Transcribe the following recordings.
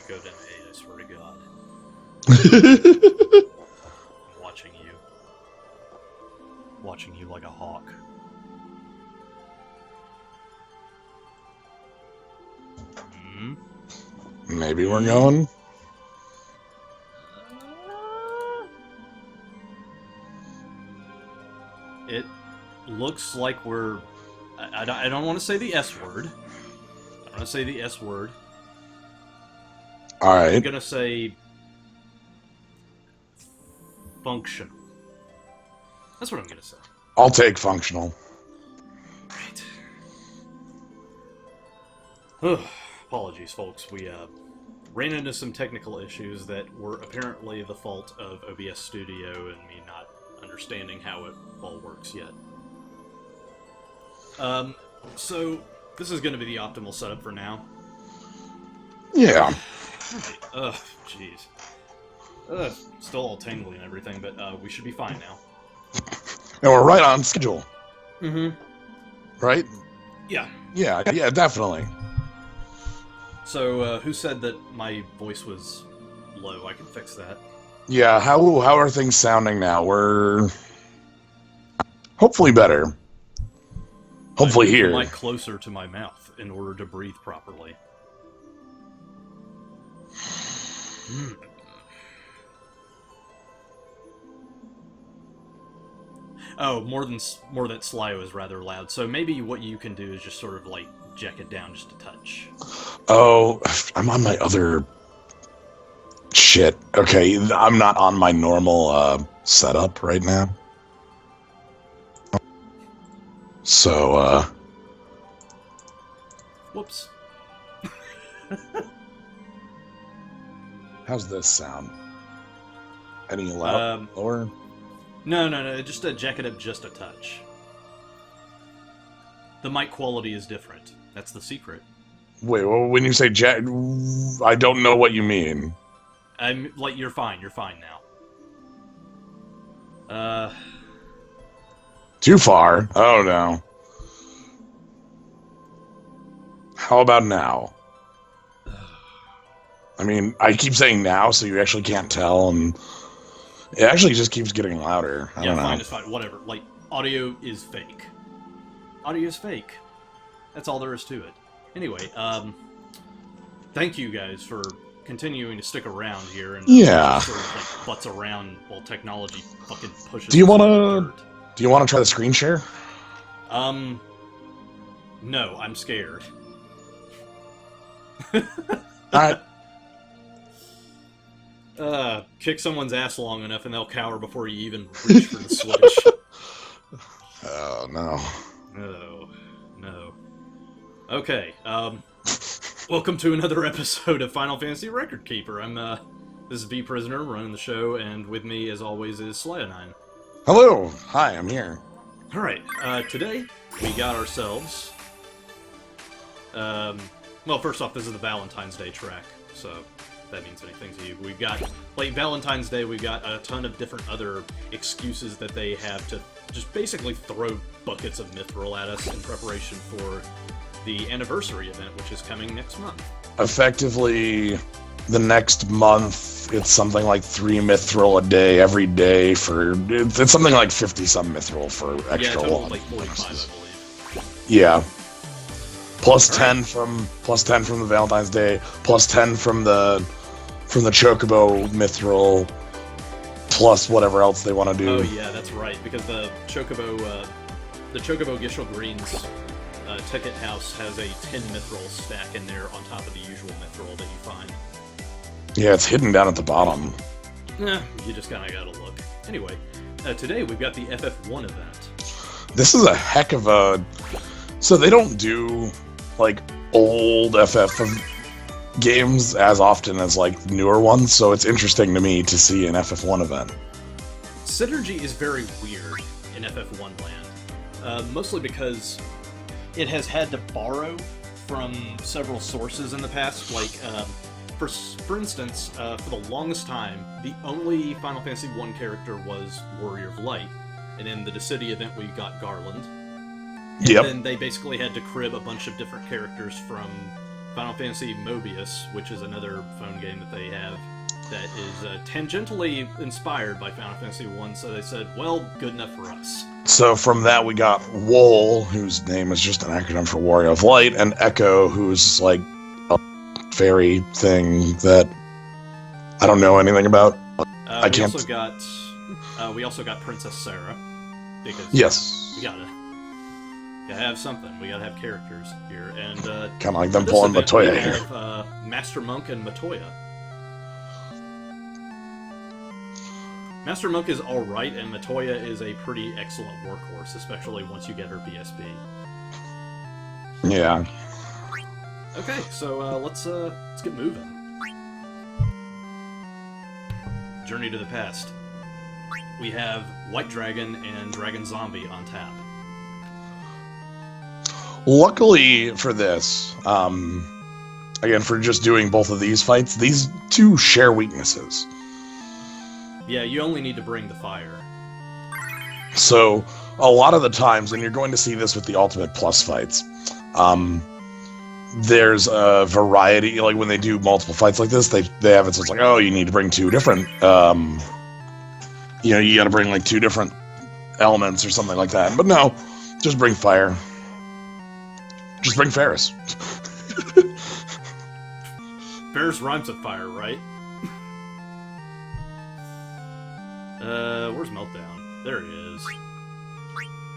go down 8, I swear to God. I'm watching you. Watching you like a hawk. Hmm? Maybe we're going. It looks like we're... I don't want to say the S word. I don't want to say the S word. I'm Alright. gonna say... functional. That's what I'm gonna say. I'll take functional. Right. Apologies, folks. We ran into some technical issues that were apparently the fault of OBS Studio and me not understanding how it all works yet. So this is going to be the optimal setup for now. Yeah. Ugh, jeez. Still all tingly and everything, but we should be fine now. And we're right on schedule. Mm-hmm. Right? Yeah. Yeah, definitely. So, who said that my voice was low? I can fix that. Yeah, how are things sounding now? We're hopefully better. Hopefully I moved here. the mic closer to my mouth in order to breathe properly. Oh, more than Slyo is rather loud. So maybe what you can do is just sort of like jack it down just a touch. Oh, I'm on my other shit. Okay, I'm not on my normal setup right now. So, Whoops. how's this sound? Any lower? No. Just jack it up just a touch. The mic quality is different. That's the secret. Wait, well, when you say jack, I don't know what you mean. I'm like, you're fine. You're fine now. Too far? Oh no. How about now? I mean, I keep saying now, so you actually can't tell, and it actually just keeps getting louder. I don't know. Fine is fine. Whatever. Like, audio is fake. Audio is fake. That's all there is to it. Anyway, thank you guys for continuing to stick around here and Yeah. sort of like butts around while technology fucking pushes. Do you want to try the screen share? No, I'm scared. Alright. Kick someone's ass long enough and they'll cower before you even reach for the switch. Oh, no. No. Okay, welcome to another episode of Final Fantasy Record Keeper. This is V Prisoner running the show, and with me, as always, is Slyo9. Hello! Hi, I'm here. Alright, today, we got ourselves... well, first off, this is the Valentine's Day track, so if that means anything to you. We've got, like, Valentine's Day, we've got a ton of different other excuses that they have to just basically throw buckets of mithril at us in preparation for the anniversary event, which is coming next month. Effectively, the next month, it's something like 3 mithril a day, every day, for... It's something like 50-some mithril for extra total, like 45, I believe. Yeah. Plus 10 from the Valentine's Day, plus 10 from the Chocobo mithril, plus whatever else they want to do. Oh yeah, that's right, because the Chocobo Gishel Greens ticket house has a 10 mithril stack in there on top of the usual mithril that you find. Yeah, it's hidden down at the bottom. You just kind of gotta look. Anyway, today we've got the FF1 event. This is a heck of a... So they don't do, like, old FF games as often as, like, newer ones, so it's interesting to me to see an FF1 event. Synergy is very weird in FF1 land, mostly because it has had to borrow from several sources in the past. Like, for instance, for the longest time, the only Final Fantasy 1 character was Warrior of Light, and in the Dissidia event we got Garland. And then they basically had to crib a bunch of different characters from Final Fantasy Mobius, which is another phone game that they have that is tangentially inspired by Final Fantasy 1, so they said, well, good enough for us. So from that we got Wool, whose name is just an acronym for Warrior of Light, and Echo, who's like a fairy thing that I don't know anything about. I can't. We also got Princess Sarah, because yes, we gotta have something. We gotta have characters here, and kind of like them pulling Matoya we here. have Master Monk and Matoya. Master Monk is alright, and Matoya is a pretty excellent workhorse, especially once you get her BSB. Yeah. Okay, so let's get moving. Journey to the Past. We have White Dragon and Dragon Zombie on tap. Luckily for this, again, for just doing both of these fights, these two share weaknesses. Yeah, you only need to bring the fire. So, a lot of the times, and you're going to see this with the Ultimate Plus fights, there's a variety, like when they do multiple fights like this, they have it so it's like, oh, you need to bring two different, you gotta bring like two different elements or something like that. But no, just bring fire. Just bring Ferris. Ferris rhymes with fire, right? Where's Meltdown? There he is.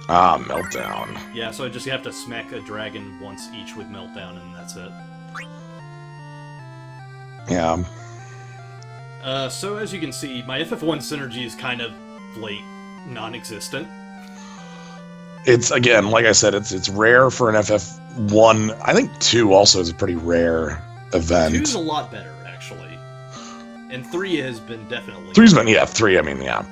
Ah, Meltdown. Yeah, so you have to smack a dragon once each with Meltdown, and that's it. Yeah. So as you can see, my FF1 synergy is kind of, like, non-existent. It's, again, like I said, it's rare for an FF1. I think 2 also is a pretty rare event. 2's a lot better, actually. And 3 has been definitely... 3's been, yeah, 3, I mean, yeah.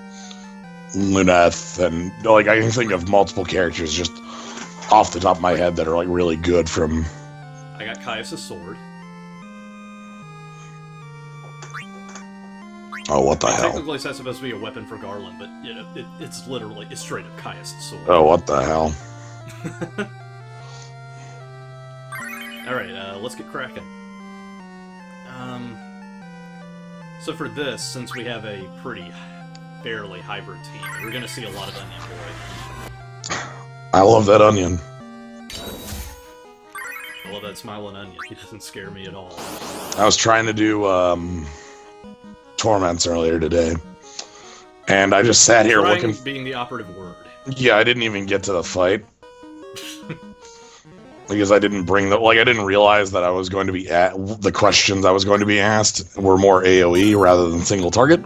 Luneth, and, like, I can think of multiple characters just off the top of my head that are, like, really good from... I got Caius' sword. Oh, what the hell? Technically, that's supposed to be a weapon for Garland, but, you know, it's straight up Caius' sword. Oh, what the hell? Alright, let's get cracking. So for this, since we have a fairly hybrid team, we're gonna see a lot of Onion Boy. I love that onion. I love that smiling onion. He doesn't scare me at all. I was trying to do, Torments earlier today, and I just sat here looking... being the operative word. Yeah, I didn't even get to the fight. Because I didn't bring the... Like, I didn't realize that I was going to be the questions I was going to be asked were more AoE rather than single target.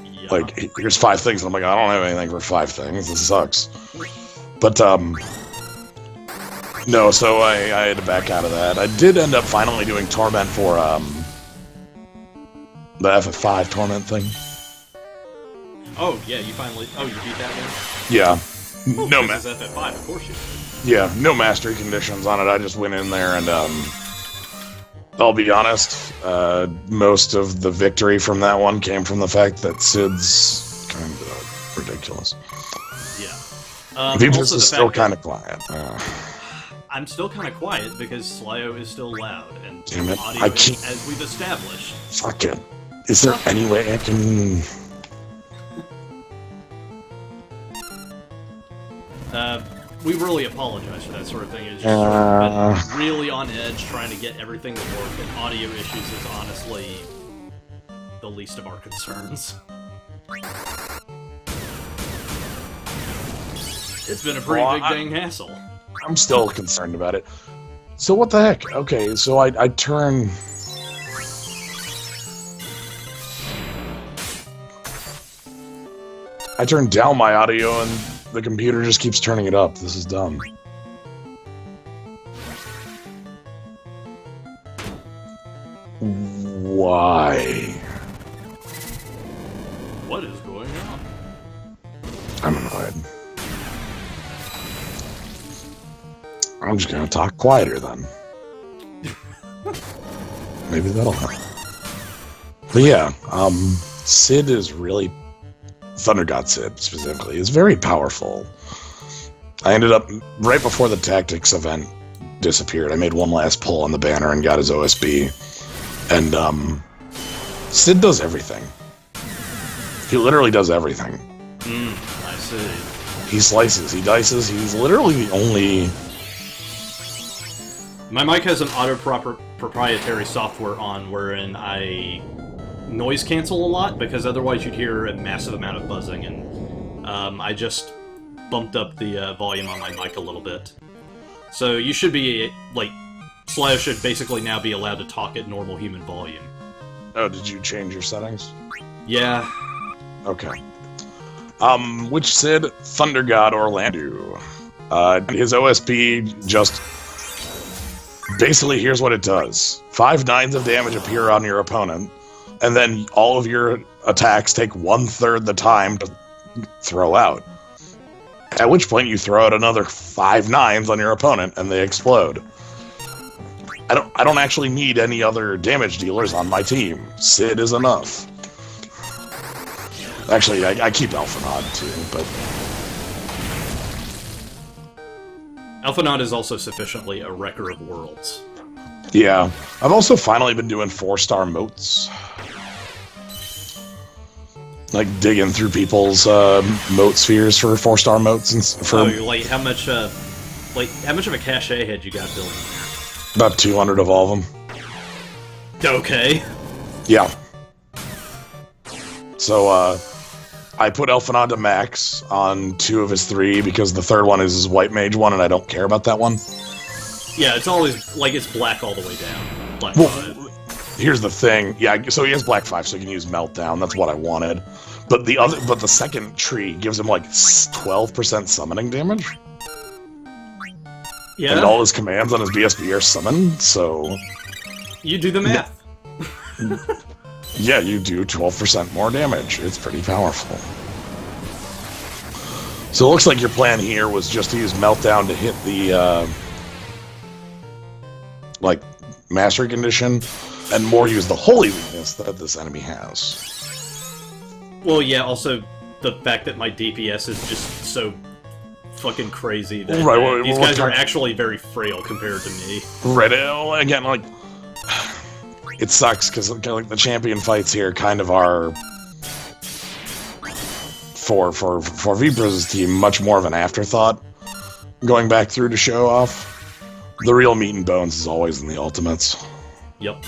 Yeah. Like, here's 5 things, and I'm like, I don't have anything for 5 things. This sucks. But, no, so I had to back out of that. I did end up finally doing Torment for, the FF5 Torment thing. Oh, yeah, you finally... Oh, you beat that one? Yeah. Oh, no, this is FF5, of course you did. Yeah, no mastery conditions on it. I just went in there and, I'll be honest, most of the victory from that one came from the fact that Sid's kind of ridiculous. Yeah. Ventus is still kind of quiet. I'm still kind of quiet because Slyo is still loud, and damn it, audio I can't... as we've established. Fuck it. Is there any way I can... We really apologize for that sort of thing. It's just been really on edge trying to get everything to work, and audio issues is honestly the least of our concerns. It's been a pretty big dang hassle. I'm still concerned about it. So what the heck? Okay, so I turn... I turn down my audio and the computer just keeps turning it up. This is dumb. Why? What is going on? I'm annoyed. I'm just gonna talk quieter then. Maybe that'll help. But yeah, Sid is really... Thunder God Sid, specifically, is very powerful. I ended up, right before the Tactics event, disappeared. I made one last pull on the banner and got his OSB. And, Sid does everything. He literally does everything. I see. He slices, he dices, he's literally the only... My mic has an proprietary software on wherein I noise cancel a lot, because otherwise you'd hear a massive amount of buzzing, and I just bumped up the volume on my mic a little bit. So you should be, like, Slayo should basically now be allowed to talk at normal human volume. Oh, did you change your settings? Yeah. Okay. Which Sid? Thunder God Orlando. His OSB just... Basically, here's what it does. 5 9s of damage appear on your opponent, and then all of your attacks take 1/3 the time to throw out. At which point you throw out another 5 9s on your opponent, and they explode. I don't actually need any other damage dealers on my team. Sid is enough. Actually, I keep Alphanod too, but... Alphanod is also sufficiently a wrecker of worlds. Yeah. I've also finally been doing 4-star moats. Like, digging through people's moat spheres for 4-star moats and for... Oh, like, how much of a cache had you got building there? About 200 of all of them. Okay. Yeah. So, I put Elfanod to max on 2 of his 3 because the third one is his white mage one, and I don't care about that one. Yeah, it's always, like, it's black all the way down. Black 5. Here's the thing. Yeah, so he has black 5, so he can use Meltdown. That's what I wanted. But the second tree gives him, like, 12% summoning damage. Yeah. And all his commands on his BSB are summoned, so... You do the math. Yeah, you do 12% more damage. It's pretty powerful. So it looks like your plan here was just to use Meltdown to hit the, like, Mastery Condition, and more use the Holy Weakness that this enemy has. Well, yeah, also the fact that my DPS is just so fucking crazy that these guys are actually very frail compared to me. Right, again, like... It sucks, because like, the champion fights here kind of are, for Vipra's team, much more of an afterthought, going back through to show off. The real meat and bones is always in the ultimates. Yep.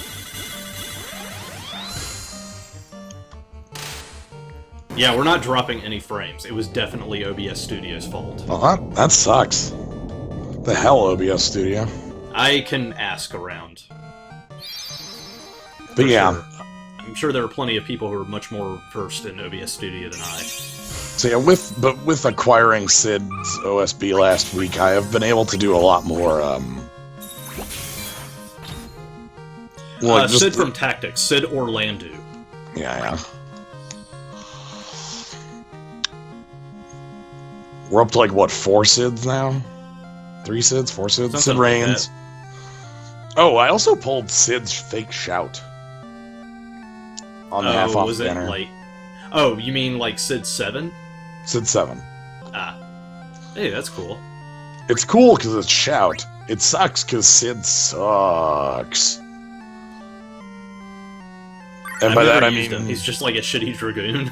Yeah, we're not dropping any frames. It was definitely OBS Studio's fault. Well, that sucks. The hell, OBS Studio. I can ask around. But yeah. Sure. I'm sure there are plenty of people who are much more versed in OBS Studio than I. So yeah, with acquiring Sid's OSB last week, I have been able to do a lot more, Sid from Tactics, Sid Orlando. Yeah. We're up to, like, what, 4 Sids now? 3 Sids? 4 Sids? Something Sid like Reigns. that. Oh, I also pulled Sid's fake shout. On the half-off was it banner. like... Oh, you mean like Sid 7? Sid 7. Ah. Hey, that's cool. It's cool because it's shout. It sucks because Sid sucks. And by that I mean... him. He's just like a shitty Dragoon.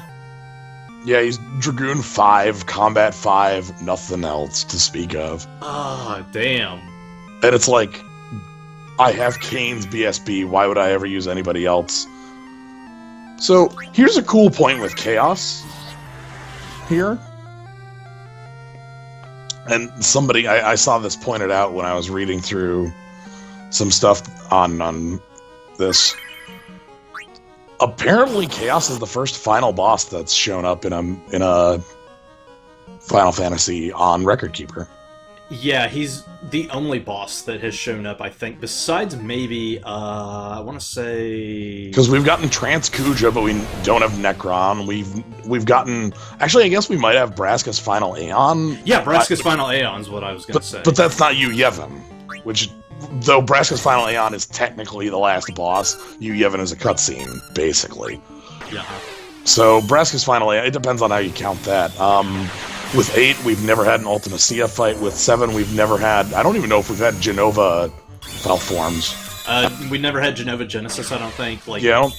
Yeah, he's Dragoon 5, Combat 5, nothing else to speak of. Ah, damn. And it's like, I have Kane's BSB, why would I ever use anybody else? So, here's a cool point with Chaos. Here. And somebody, I saw this pointed out when I was reading through some stuff on this. Apparently, Chaos is the first final boss that's shown up in a Final Fantasy on Record Keeper. Yeah, he's the only boss that has shown up, I think, besides maybe, I want to say... Because we've gotten Trance Kuja, but we don't have Necron. We've gotten... Actually, I guess we might have Braska's Final Aeon. Yeah, Braska's Final Aeon's what I was going to say. But that's not Yu Yevon, which... Though Braska's Final Aeon is technically the last boss, Yu Yevon is a cutscene, basically. Yeah. So, Braska's Final Aeon, it depends on how you count that. With 8, we've never had an Ultimacia fight. With 7, we've never had... I don't even know if we've had Genova forms. We never had Genova Genesis, I don't think. Like, Yeah.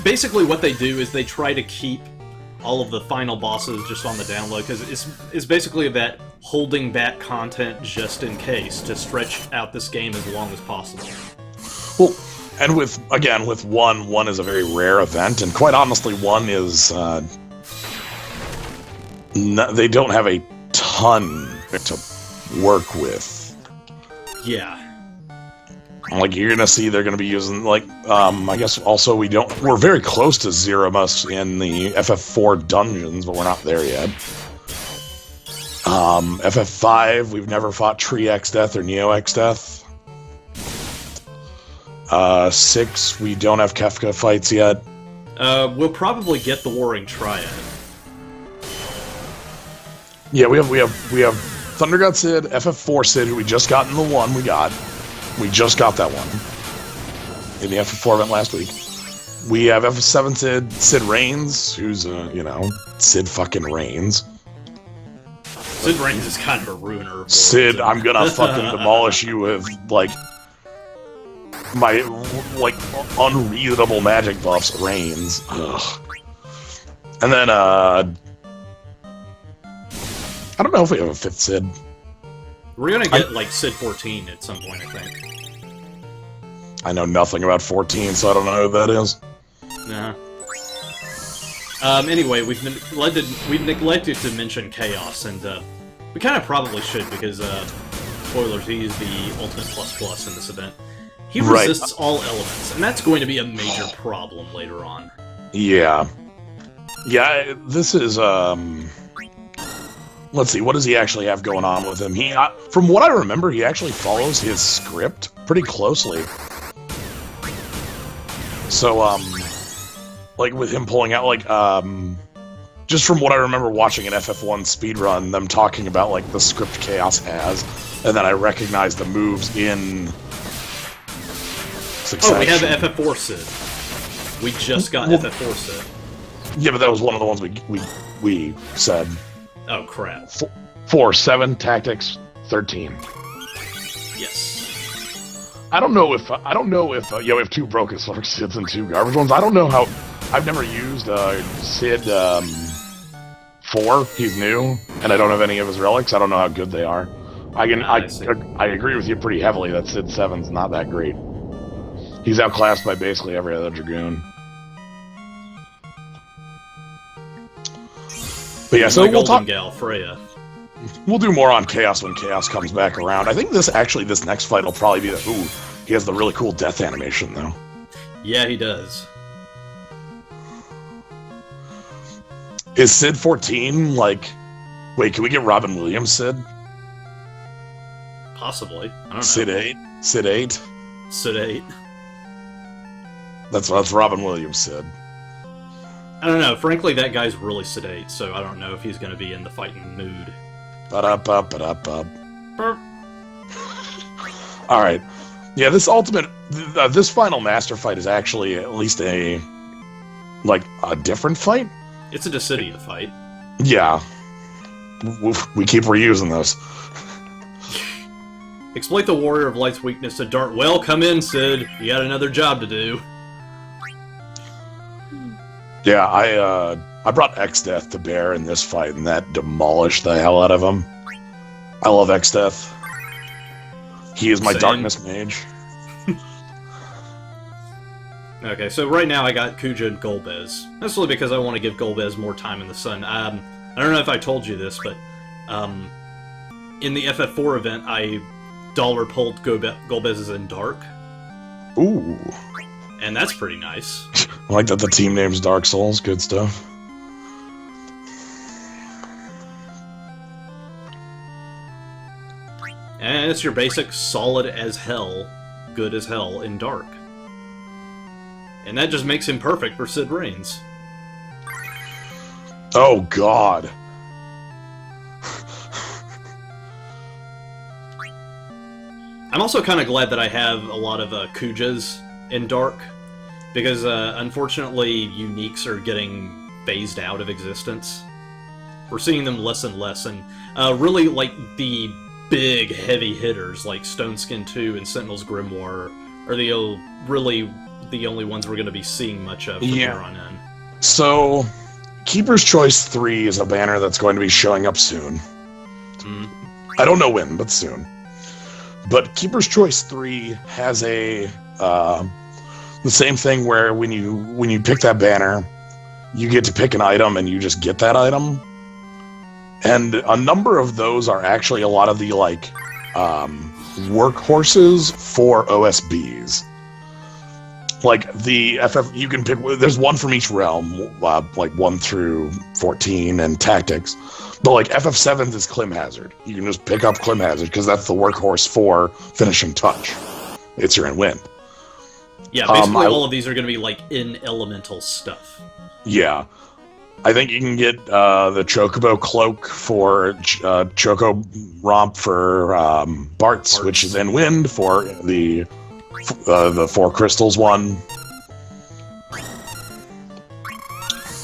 Basically what they do is they try to keep all of the final bosses just on the download, because it's basically that holding back content just in case, to stretch out this game as long as possible. Well, and with 1 is a very rare event, and quite honestly, 1 is... they don't have a ton to work with. Yeah. Like, you're gonna see they're gonna be using, like, I guess also we're very close to Zeromus in the FF4 dungeons, but we're not there yet. FF5, we've never fought Tree X Death or Neo X Death. 6, we don't have Kefka fights yet. We'll probably get the Warring Triad. Yeah, we have Thunder God Sid, FF4 Sid, who we just got in the one we got. We just got that one in the FF4 event last week. We have FF7 Sid, Sid Reigns, who's, Sid fucking Reigns. Sid Reigns is kind of a ruiner. Sid, I'm gonna fucking demolish you with, like, my, like, unreasonable magic buffs, Reigns. Ugh. And then, I don't know if we have a 5th Sid. We're gonna get, like, Sid 14 at some point, I think. I know nothing about 14, so I don't know who that is. Nah. Anyway, we've neglected to mention Chaos, and, we kind of probably should, because, spoilers, he is the ultimate ++ in this event. He resists all elements, and that's going to be a major problem later on. Yeah. Yeah, this is, let's see, what does he actually have going on with him? From what I remember, he actually follows his script pretty closely. So, like, with him pulling out, like, just from what I remember watching an FF1 speedrun, them talking about, like, the script Chaos has, and then I recognized the moves in succession. Oh, we have FF4 Sid. We just got FF4 Sid. Yeah, but that was one of the ones we said. Oh, crap. 4, 7, Tactics, 13. Yes. I don't know if we have 2 broken Slurk Sids and 2 garbage ones. I don't know how. I've never used Sid 4. He's new, and I don't have any of his relics. I don't know how good they are. I agree with you pretty heavily that Sid 7's not that great. He's outclassed by basically every other Dragoon. But yeah, so we'll talk. Gal, Freya. We'll do more on Chaos when Chaos comes back around. I think this next fight will probably be he has the really cool death animation though. Yeah, he does. Is Sid 14 like? Wait, can we get Robin Williams Sid? Possibly. I don't know. Sid 8. Sid 8. Sid 8. That's Robin Williams Sid. I don't know. Frankly, that guy's really sedate, so I don't know if he's going to be in the fighting mood. Ba-da-ba-ba-da-ba. Alright. Yeah, this final master fight is actually at least a different fight? It's a Dissidia fight. Yeah. We keep reusing this. Exploit the Warrior of Light's weakness to Dark. Well, come in, Sid. You got another job to do. Yeah, I brought X-Death to bear in this fight, and that demolished the hell out of him. I love X-Death. He is my darkness mage. Okay, so right now I got Kuja and Golbez. Mostly because I want to give Golbez more time in the sun. I don't know if I told you this, but in the FF4 event, I dollar pulled Golbez's in Dark. Ooh. And that's pretty nice. I like that the team name's Dark Souls. Good stuff. And it's your basic solid as hell, good as hell in Dark. And that just makes him perfect for Sid Reigns. Oh, God. I'm also kind of glad that I have a lot of Kujas in Dark, because unfortunately uniques are getting phased out of existence. We're seeing them less and less, and really, like, the big, heavy hitters, like Stoneskin 2 and Sentinel's Grimoire, are really the only ones we're going to be seeing much of from here on in. So, Keeper's Choice 3 is a banner that's going to be showing up soon. I don't know when, but soon. But Keeper's Choice 3 has the same thing where when you pick that banner, you get to pick an item and you just get that item. And a number of those are actually a lot of the workhorses for OSBs. Like the FF, you can pick. There's one from each realm, like 1 through 14, and tactics. But like FF7 is Clim Hazard. You can just pick up Clim Hazard because that's the workhorse for finishing touch. It's your win. Yeah, basically all of these are going to be like in elemental stuff. Yeah. I think you can get the Chocobo Cloak for Choco Romp for Bart's, which is in Wind for the 4 crystals one.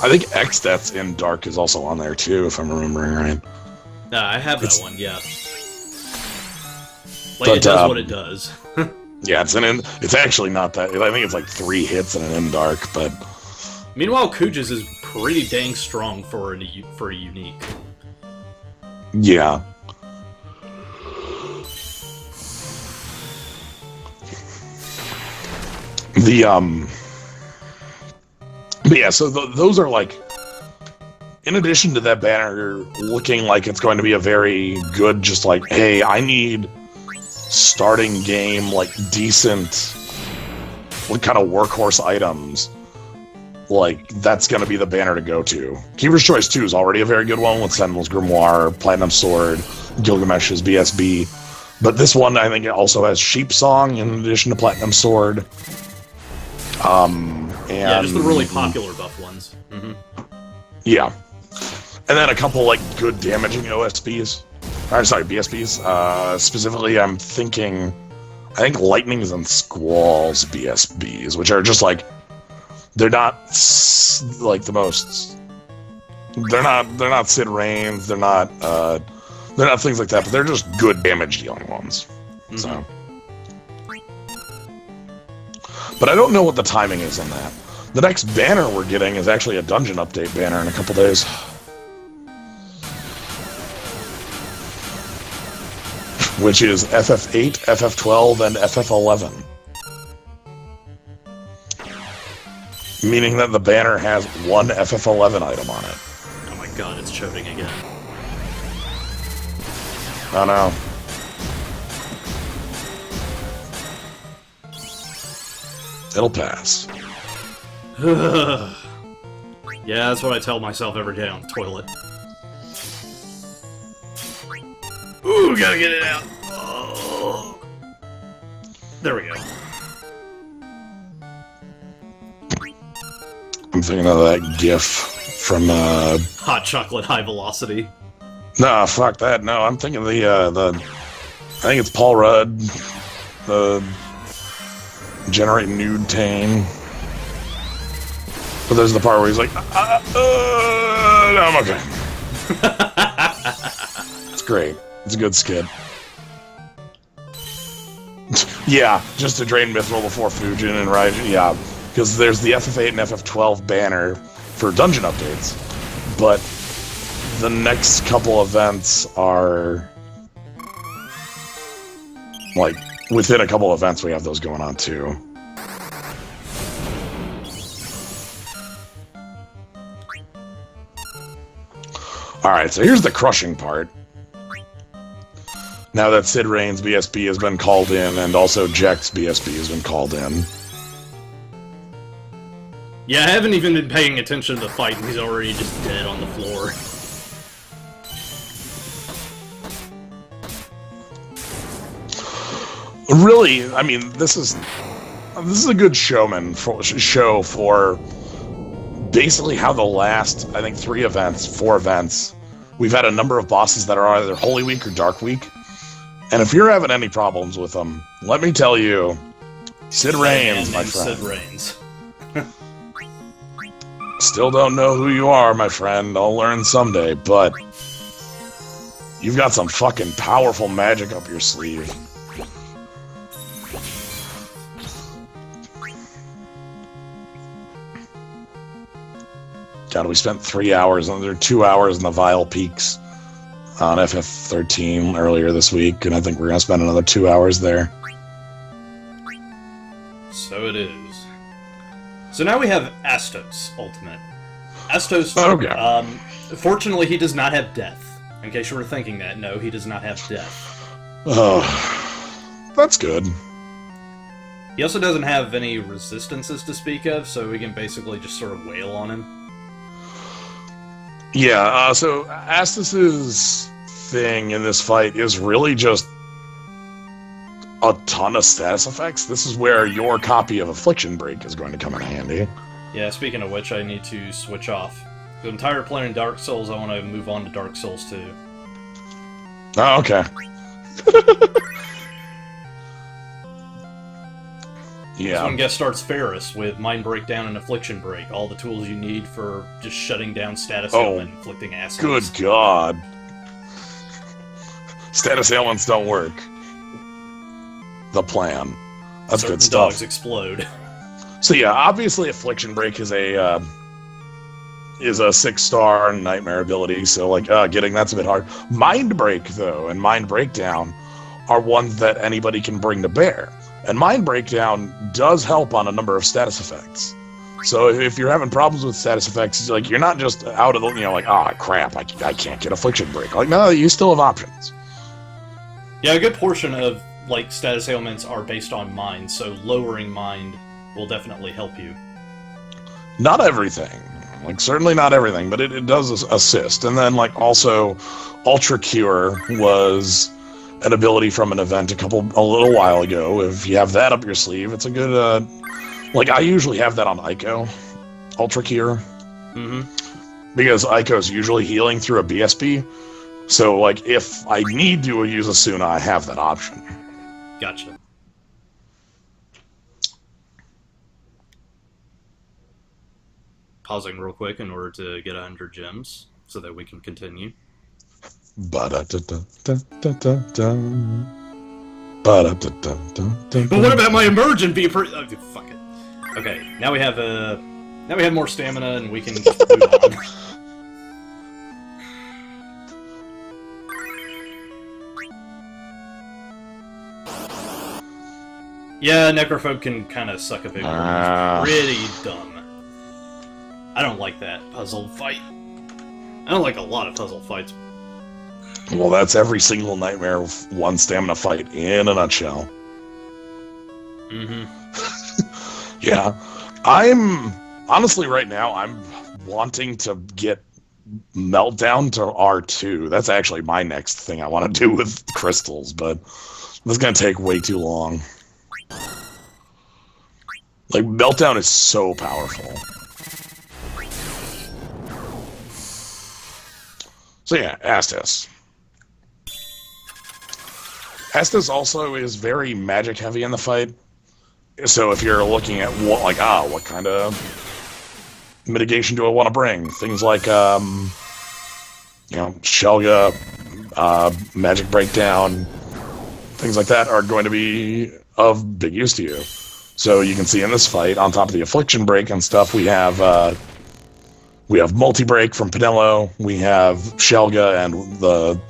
I think X-Stats in Dark is also on there too, if I'm remembering right. I have that one, yeah. Like, it does what it does. Yeah, it's actually not that. I think it's like 3 hits and an in Dark, but... Meanwhile, Kuja's is pretty dang strong for a unique. Yeah. But yeah, so those are like, in addition to that banner looking like it's going to be a very good, just like, hey, I need starting game, like, decent, what kind of workhorse items, like, that's going to be the banner to go to. Keeper's Choice 2 is already a very good one with Sentinel's Grimoire, Platinum Sword, Gilgamesh's BSB. But this one, I think, it also has Sheep Song in addition to Platinum Sword. Yeah, just the really popular buff ones. Mm-hmm. Yeah. And then a couple, like, good damaging OSBs. I'm sorry, BSBs. Specifically, I think Lightnings and Squalls BSBs, which are just, like, they're not, like, the most... They're not Sid Rains, they're not things like that, but they're just good damage-dealing ones. Mm-hmm. So... But I don't know what the timing is on that. The next banner we're getting is actually a dungeon update banner in a couple days. Which is FF8, FF12, and FF11. Meaning that the banner has 1 FF11 item on it. Oh my god, it's choking again. I know. It'll pass. Yeah, that's what I tell myself every day on the toilet. Ooh, gotta get it out. Oh. There we go. I'm thinking of that GIF from Hot Chocolate High Velocity. Nah, fuck that. No, I'm thinking I think it's Paul Rudd. The Generate Nude Tane. But there's the part where he's like, no, I'm okay. It's great. It's a good skit. Yeah, just to drain Mithril before Fujin and Raijin. Yeah, because there's the FF8 and FF12 banner for dungeon updates. But the next couple events are... like, within a couple events we have those going on too. Alright, so here's the crushing part. Now that Sid Rain's BSB has been called in, and also Jack's BSB has been called in. Yeah, I haven't even been paying attention to the fight, and he's already just dead on the floor. Really, I mean, this is a good show for basically how the last, I think, 4 events, we've had a number of bosses that are either Holy Week or Dark Week. And if you're having any problems with them, let me tell you, Sid Rains, my friend. Sid Rains. Still don't know who you are, my friend. I'll learn someday, but you've got some fucking powerful magic up your sleeve. God, we spent 3 hours, under 2 hours in the Vile Peaks on FF13 earlier this week, and I think we're going to spend another 2 hours there. So it is. So now we have Astos Ultimate. Astos, fortunately, he does not have death. In case you were thinking that, no, he does not have death. Oh, that's good. He also doesn't have any resistances to speak of, so we can basically just sort of wail on him. Yeah, so Astos's thing in this fight is really just a ton of status effects. This is where your copy of Affliction Break is going to come in handy. Yeah, speaking of which, I need to switch off. I'm tired of playing Dark Souls, I want to move on to Dark Souls 2. Oh, okay. Yeah. This one guest starts Ferris with Mind Breakdown and Affliction Break, all the tools you need for just shutting down status ailment and inflicting assholes. Good God. Status ailments don't work. The plan. That's Certain good stuff. dogs explode. So yeah, obviously Affliction Break is a 6-star nightmare ability, so like getting that's a bit hard. Mind Break though, and Mind Breakdown are ones that anybody can bring to bear. And Mind Breakdown does help on a number of status effects. So if you're having problems with status effects, like you're not just out of the, like, crap, I can't get Affliction Break. Like, no, you still have options. Yeah, a good portion of like status ailments are based on mind, so lowering mind will definitely help you. Not everything. Like, certainly not everything, but it does assist. And then, like, also, Ultra Cure was an ability from an event a little while ago. If you have that up your sleeve, it's a good, like, I usually have that on Ico, Ultra Cure. Mm-hmm. Because Ico's usually healing through a BSB. So, like, if I need to use Asuna, I have that option. Gotcha. Pausing real quick in order to get 100 gems so that we can continue. But what about my emergent be oh, fuck it. Okay, now we have more stamina and we can just move on. Yeah, Necrophobe can kind of suck a big one. Pretty dumb. I don't like that puzzle fight. I don't like a lot of puzzle fights. Well, that's every single Nightmare 1 stamina fight in a nutshell. Mm-hmm. Yeah. Honestly, right now, I'm wanting to get Meltdown to R2. That's actually my next thing I want to do with crystals, but that's going to take way too long. Like, Meltdown is so powerful. So yeah, Astos. Astos also is very magic heavy in the fight. So if you're looking at what kind of mitigation do I want to bring? Things like, Shelga, Magic Breakdown, things like that are going to be of big use to you. So you can see in this fight, on top of the Affliction Break and stuff, we have Multi-Break from Pinello, we have Shelga and the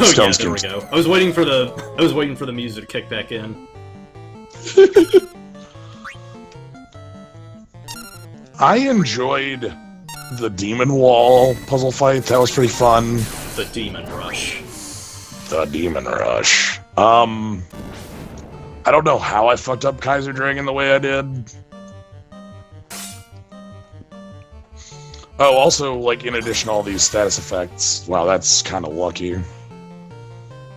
Stone Skin. There we go. I was waiting for the music to kick back in. I enjoyed the Demon Wall puzzle fight. That was pretty fun. The Demon Rush. I don't know how I fucked up Kaiser Dragon the way I did. Oh, also, like, in addition to all these status effects, wow, that's kind of lucky.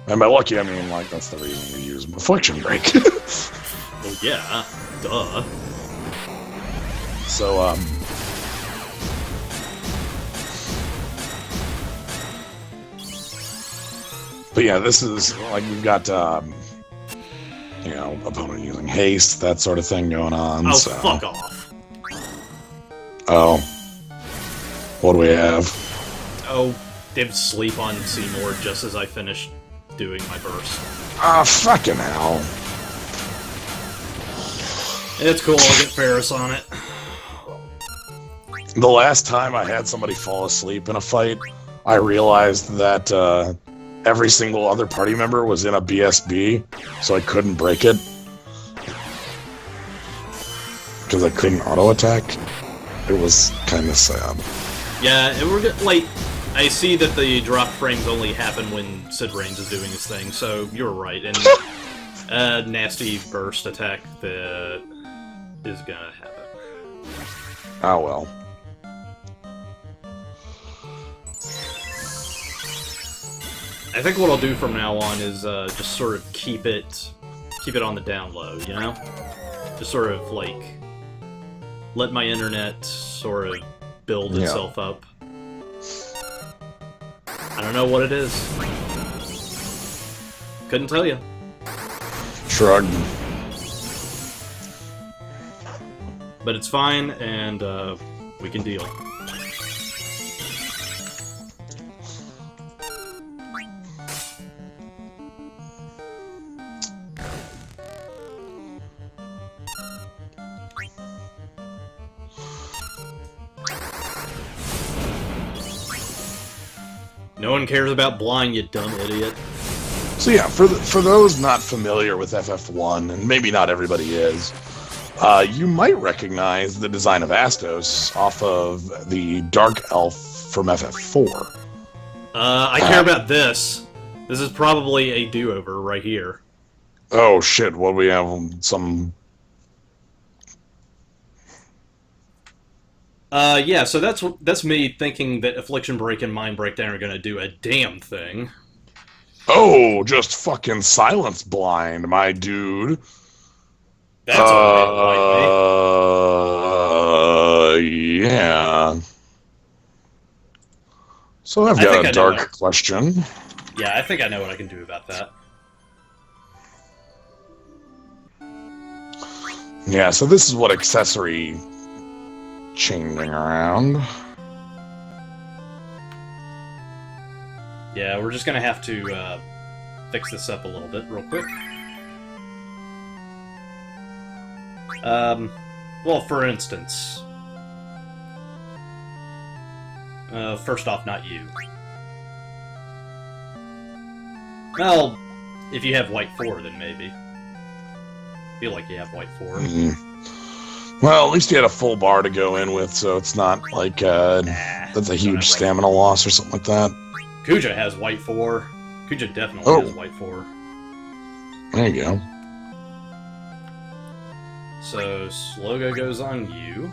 And by lucky, I mean, like, that's the reason we use Affliction Break. Well, yeah, duh. So, but yeah, this is, like, we've got, opponent using haste, that sort of thing going on. Oh, so. fuck off. Oh. What do we have? Oh, did sleep on Seymour just as I finished doing my burst. Ah, fucking hell. It's cool, I'll get Ferris on it. The last time I had somebody fall asleep in a fight, I realized that every single other party member was in a BSB, so I couldn't break it. Because I couldn't auto-attack. It was kind of sad. Yeah, like, I see that the drop frames only happen when Sid Reigns is doing his thing, so you're right. And nasty burst attack that is gonna happen. Oh well. I think what I'll do from now on is just sort of keep it on the down low, you know? Just sort of like let my internet sort of build itself up. I don't know what it is. Couldn't tell you. Shrug. But it's fine, and we can deal. No one cares about blind, you dumb idiot. So yeah, for those not familiar with FF1, and maybe not everybody is, you might recognize the design of Astos off of the Dark Elf from FF4. I care about this. This is probably a do-over right here. Oh shit, what do we have? Some... Yeah, so that's me thinking that Affliction Break and Mind Breakdown are gonna do a damn thing. Oh, just fucking silence blind, my dude. That's a yeah. So I've got a dark question. Yeah, I think I know what I can do about that. Yeah, so this is what accessory changing around. Yeah, we're just gonna have to fix this up a little bit real quick. Well, for instance... first off, not you. Well, if you have white 4, then maybe. I feel like you have white 4. Well, at least you had a full bar to go in with, so it's not like that's a huge stamina loss or something like that. Kuja has white 4. Kuja definitely has white 4. There you go. So, Slogo goes on you.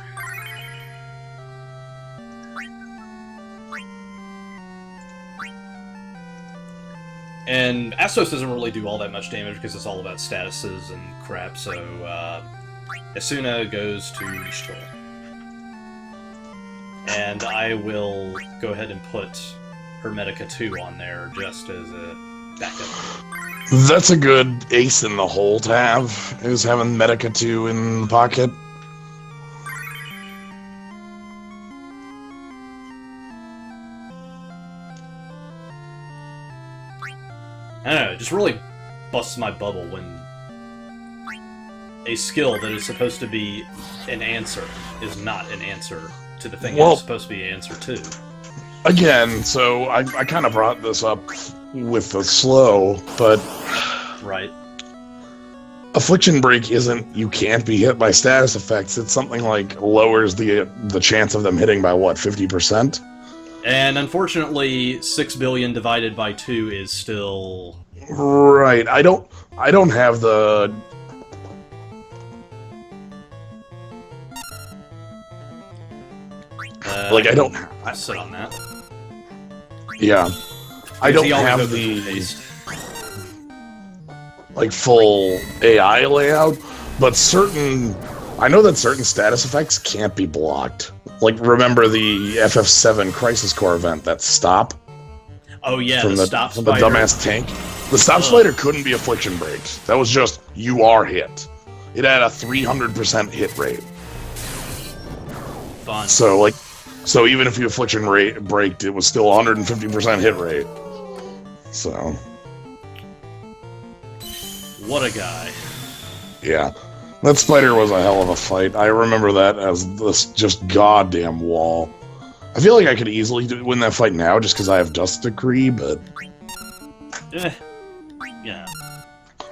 And Astos doesn't really do all that much damage because it's all about statuses and crap, so Asuna goes to Ishtal. And I will go ahead and put Hermetica 2 on there just as a backup. That's a good ace in the hole to have, is having Medica 2 in the pocket. I don't know, it just really busts my bubble when a skill that is supposed to be an answer is not an answer to the thing it's supposed to be an answer to. Again, so I kind of brought this up with the slow, but... Right. Affliction Break isn't you can't be hit by status effects. It's something like lowers the chance of them hitting by, what, 50%? And unfortunately, 6 billion divided by 2 is still... Right. I don't have the... like, I don't... I sit on that. Yeah. I don't have the... like, full AI layout, but I know that certain status effects can't be blocked. Like, remember the FF7 Crisis Core event, that stop? Oh yeah, from the stop from spider. the dumbass tank? The stop spider couldn't be Affliction Breaks. That was just, you are hit. It had a 300% hit rate. Fun. So, like, So even if the affliction rate braked, it was still 150% hit rate. So. What a guy. Yeah. That spider was a hell of a fight. I remember that as this just goddamn wall. I feel like I could easily win that fight now just because I have Dust Decree, but... Yeah.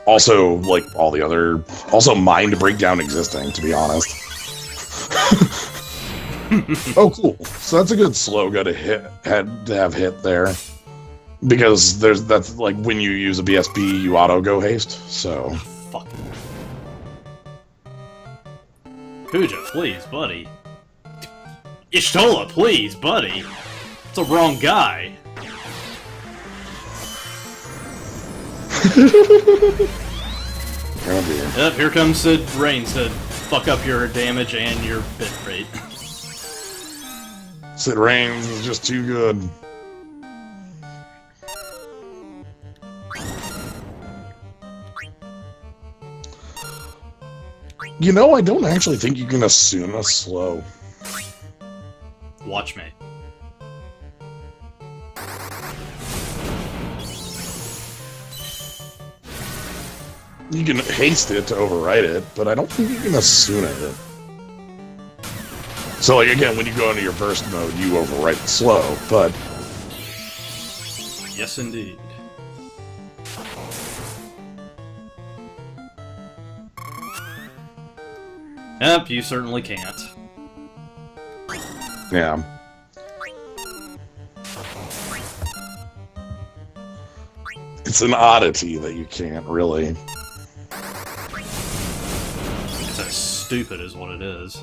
Also, like, all the other... Also, Mind Breakdown existing, to be honest. Oh, cool. So that's a good sloga to have hit there. Because that's, like, when you use a BSB, you auto-go haste, so... Fuck. Puja, please, buddy. Ishtola, please, buddy. It's the wrong guy. Oh dear. Yep, here comes Sid Reigns to fuck up your damage and your bit rate. Sid Reigns is just too good. You know, I don't actually think you can assume a slow. Watch me. You can haste it to overwrite it, but I don't think you can assume it. So, like, again, when you go into your burst mode, you overwrite slow, but... Yes, indeed. Yep, you certainly can't. Yeah. It's an oddity that you can't really... It's as stupid as what it is.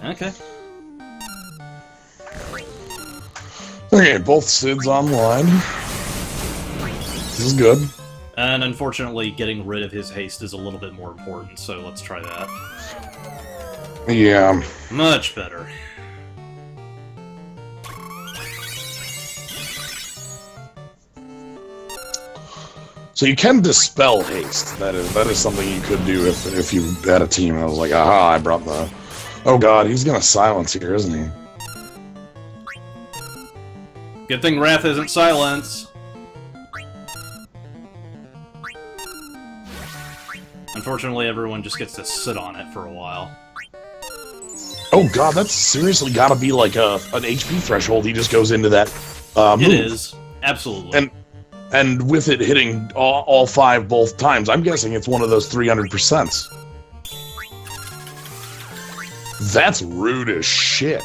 Okay. Okay, both Sids online. This is good. And unfortunately, getting rid of his haste is a little bit more important, so let's try that. Yeah. Much better. So you can dispel haste. That is something you could do if you had a team that was like, aha, I brought the... Oh god, he's gonna silence here, isn't he? Good thing Wrath isn't silence. Unfortunately, everyone just gets to sit on it for a while. Oh god, that's seriously gotta be like an HP threshold. He just goes into that move. It is. Absolutely. And with it hitting all five both times, I'm guessing it's one of those 300%. That's rude as shit.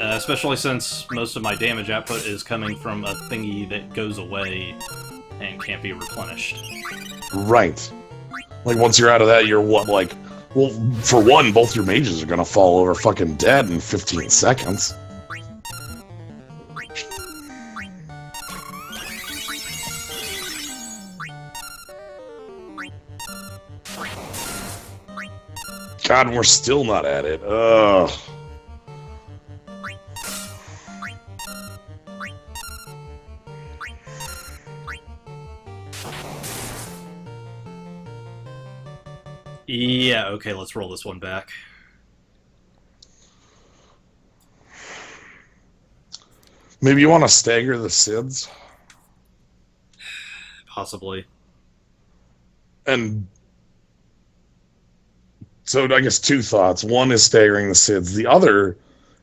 Especially since most of my damage output is coming from a thingy that goes away and can't be replenished. Right. Like, once you're out of that, you're what, like... Well, for one, both your mages are gonna fall over fucking dead in 15 seconds. God, we're still not at it. Ugh. Yeah, okay, let's roll this one back. Maybe you want to stagger the Sids? Possibly. And... So I guess two thoughts. One is staggering the Sids. The other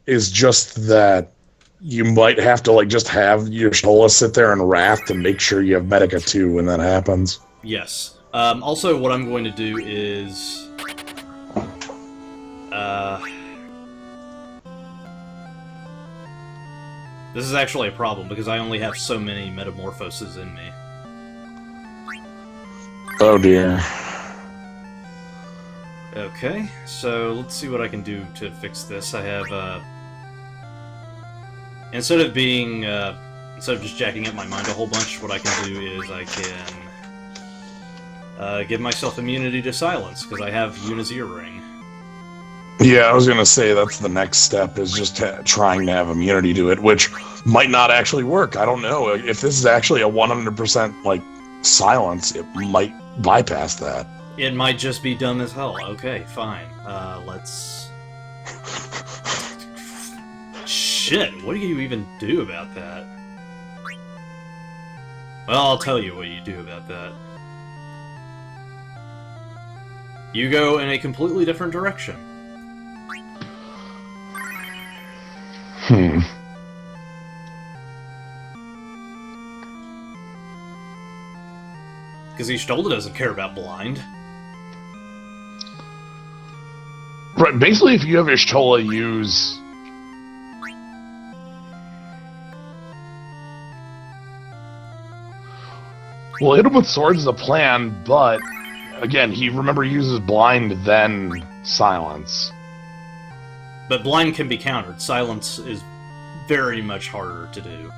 is just that you might have to, like, just have your Shola sit there and Wrath to make sure you have Medica 2 when that happens. Yes. Also, what I'm going to do is... This is actually a problem, because I only have so many Metamorphoses in me. Oh dear. Okay, so let's see what I can do to fix this. I have, Instead of being, instead of just jacking up my mind a whole bunch, what I can do is I can give myself immunity to silence, because I have Yuna's earring. Yeah, I was going to say that's the next step, is just trying to have immunity to it, which might not actually work. I don't know. If this is actually a 100% like silence, it might bypass that. It might just be dumb as hell. Okay, fine. Let's... Shit, what do you even do about that? Well, I'll tell you what you do about that. You go in a completely different direction. Because Y'shtola doesn't care about blind. Right, basically if you have Y'shtola use... Well, hit him with swords is a plan, but... Again, he, remember, uses blind, then silence. But blind can be countered. Silence is very much harder to do.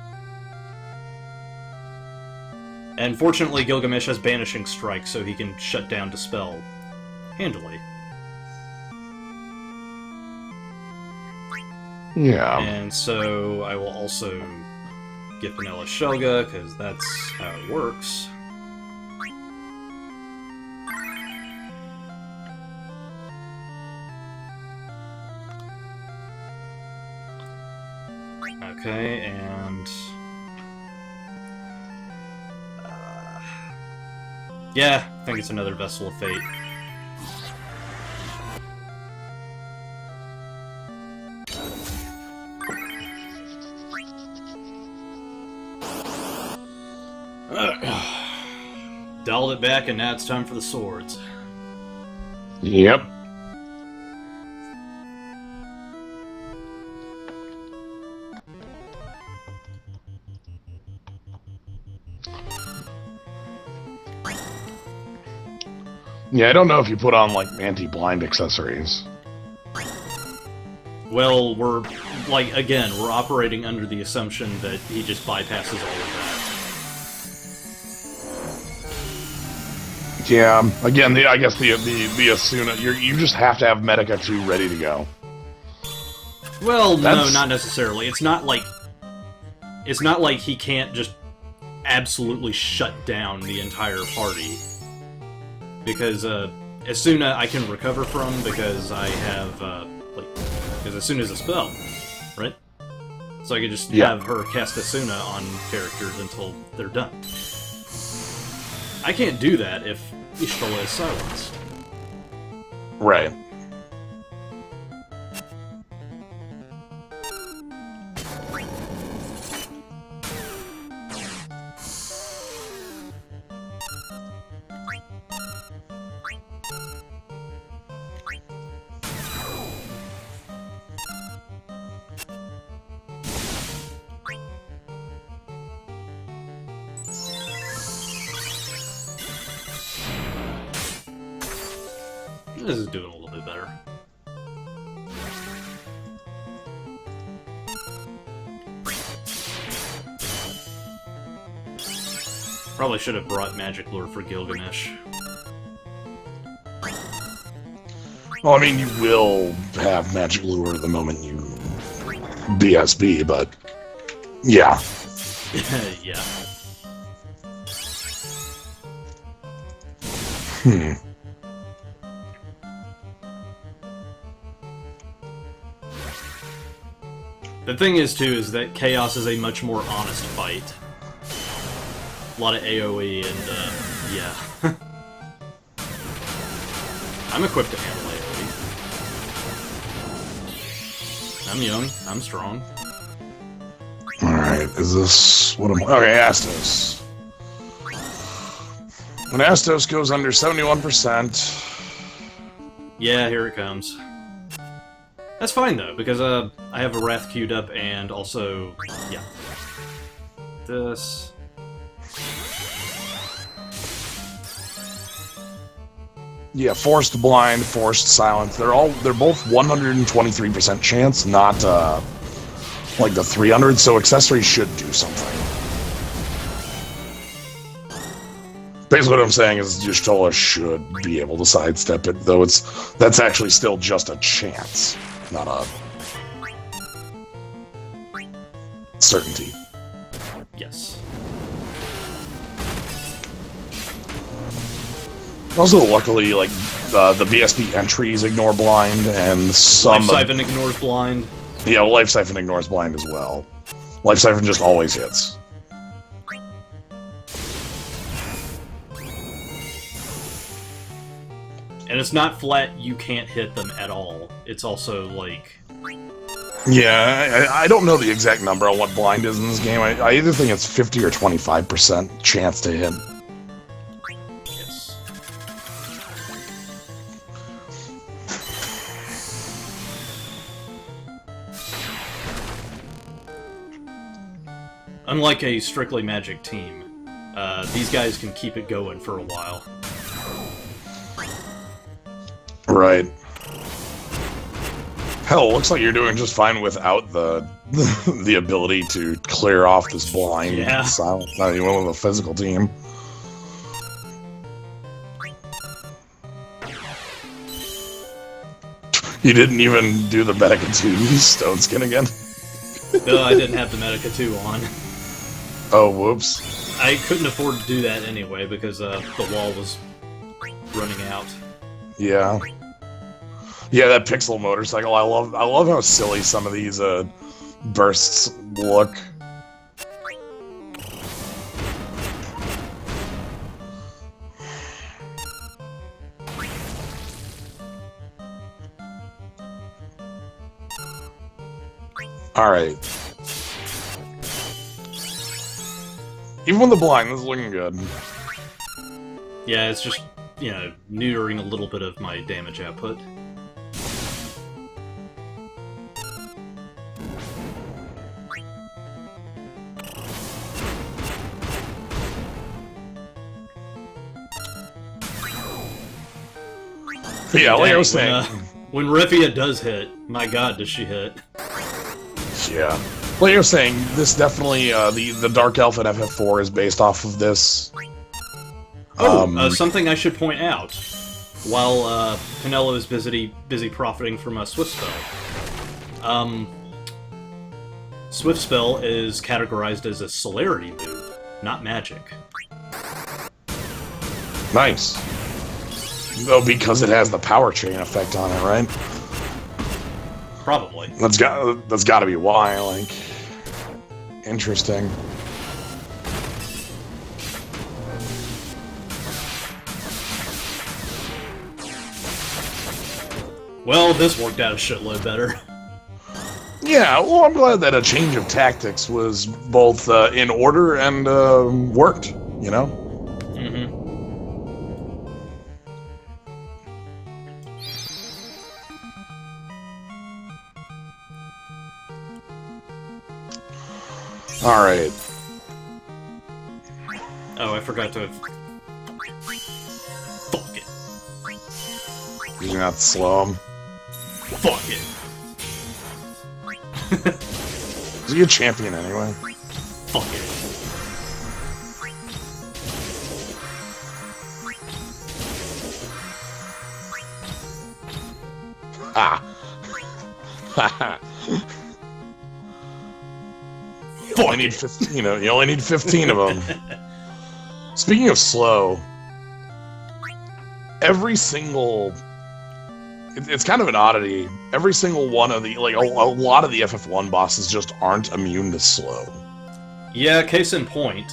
And fortunately, Gilgamesh has Banishing Strike, so he can shut down Dispel handily. Yeah. And so I will also get Vanilla Shoga, because that's how it works. Okay, and... yeah, I think it's another Vessel of Fate. Dialed it back, and now it's time for the swords. Yep. Yeah, I don't know if you put on, like, anti-blind accessories. Well, we're, like, again, we're operating under the assumption that he just bypasses all of that. Yeah, again, I guess the Asuna, you just have to have Medica 2 ready to go. Well, no, not necessarily. It's not like he can't just absolutely shut down the entire party. Because, Asuna I can recover from because I have, because Asuna is a spell, right? So I can just have her cast Asuna on characters until they're done. I can't do that if Y'shtola is silenced. Right. This is doing a little bit better. Probably should have brought Magic Lure for Gilgamesh. Well, I mean, you will have Magic Lure the moment you BSB, but yeah. Yeah. The thing is, too, is that Chaos is a much more honest fight. A lot of AoE and, yeah. I'm equipped to handle AoE. I'm young, I'm strong. Alright, is this... what am I... okay, Astos. When Astos goes under 71%... Yeah, here it comes. That's fine, though, because, I have a Wrath queued up, and also... yeah. This... yeah, Forced Blind, Forced Silence. They're both 123% chance, not, like the 300, so accessories should do something. Basically what I'm saying is Y'shtola should be able to sidestep it, though that's actually still just a chance, not a certainty. Yes. Also, luckily, like, the BSB entries ignore blind, and some... Life Siphon ignores blind. Yeah, Life Siphon ignores blind as well. Life Siphon just always hits. And it's not flat, you can't hit them at all. It's also, like... Yeah, I don't know the exact number on what blind is in this game. I either think it's 50 or 25% chance to hit. Yes. Unlike a strictly magic team, these guys can keep it going for a while. Right. Hell, looks like you're doing just fine without the the ability to clear off this blind silence. Not even with a physical team. You didn't even do the Medica 2 Stone Skin again? No, I didn't have the Medica 2 on. Oh, whoops. I couldn't afford to do that anyway because the wall was running out. Yeah. Yeah, that pixel motorcycle. I love how silly some of these bursts look. All right. Even with the blind, this is looking good. Yeah, it's just, you know, neutering a little bit of my damage output. But yeah, like I was saying... When Rivia does hit, my god, does she hit. Yeah. Like I was saying, this definitely, the Dark Elf in FF4 is based off of this. Something I should point out. While Penelo is busy profiting from a Swift Spell, Swift Spell is categorized as a celerity move, not magic. Nice. Though because it has the power chain effect on it, right? Probably. That's got to be why. Like, interesting. Well, this worked out a shitload better. Yeah, well, I'm glad that a change of tactics was both in order and worked. You know. Mm-hmm. All right. Oh, I forgot to... Fuck it. Did you not slow him? Fuck it. Is he a champion anyway? Fuck it. Ah. Haha. You only need 15, you only need 15 of them. Speaking of slow, every single... It's kind of an oddity. Every single one of the... Like, a lot of the FF1 bosses just aren't immune to slow. Yeah, case in point,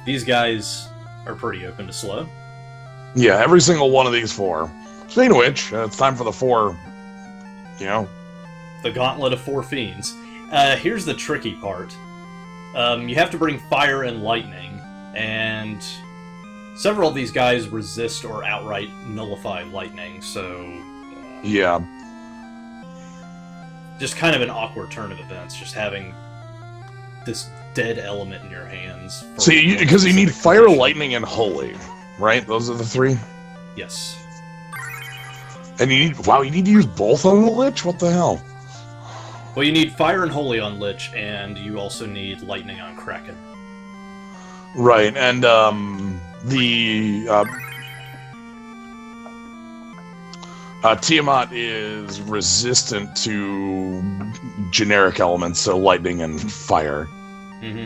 these guys are pretty open to slow. Yeah, every single one of these four. Speaking of which, it's time for the four, The Gauntlet of Four Fiends. Here's the tricky part. You have to bring fire and lightning, and several of these guys resist or outright nullify lightning, so... yeah. Just kind of an awkward turn of events, just having this dead element in your hands. So, because you need fire, lightning, and holy, right? Those are the three? Yes. And you need... Wow, you need to use both on the Lich? What the hell? Well, you need Fire and Holy on Lich, and you also need Lightning on Kraken. Right, and Tiamat is resistant to generic elements, so lightning and fire. Mm-hmm.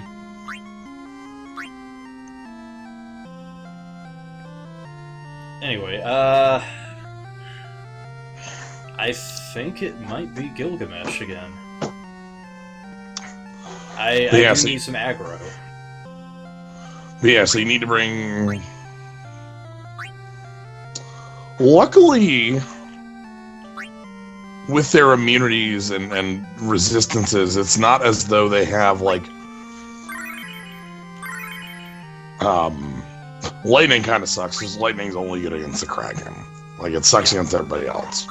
Anyway, I think it might be Gilgamesh again. I do need some aggro. Yeah, so you need to bring... Luckily, with their immunities and resistances, it's not as though they have, like... Lightning kind of sucks, because lightning's only good against the Kraken. Like, it sucks against everybody else.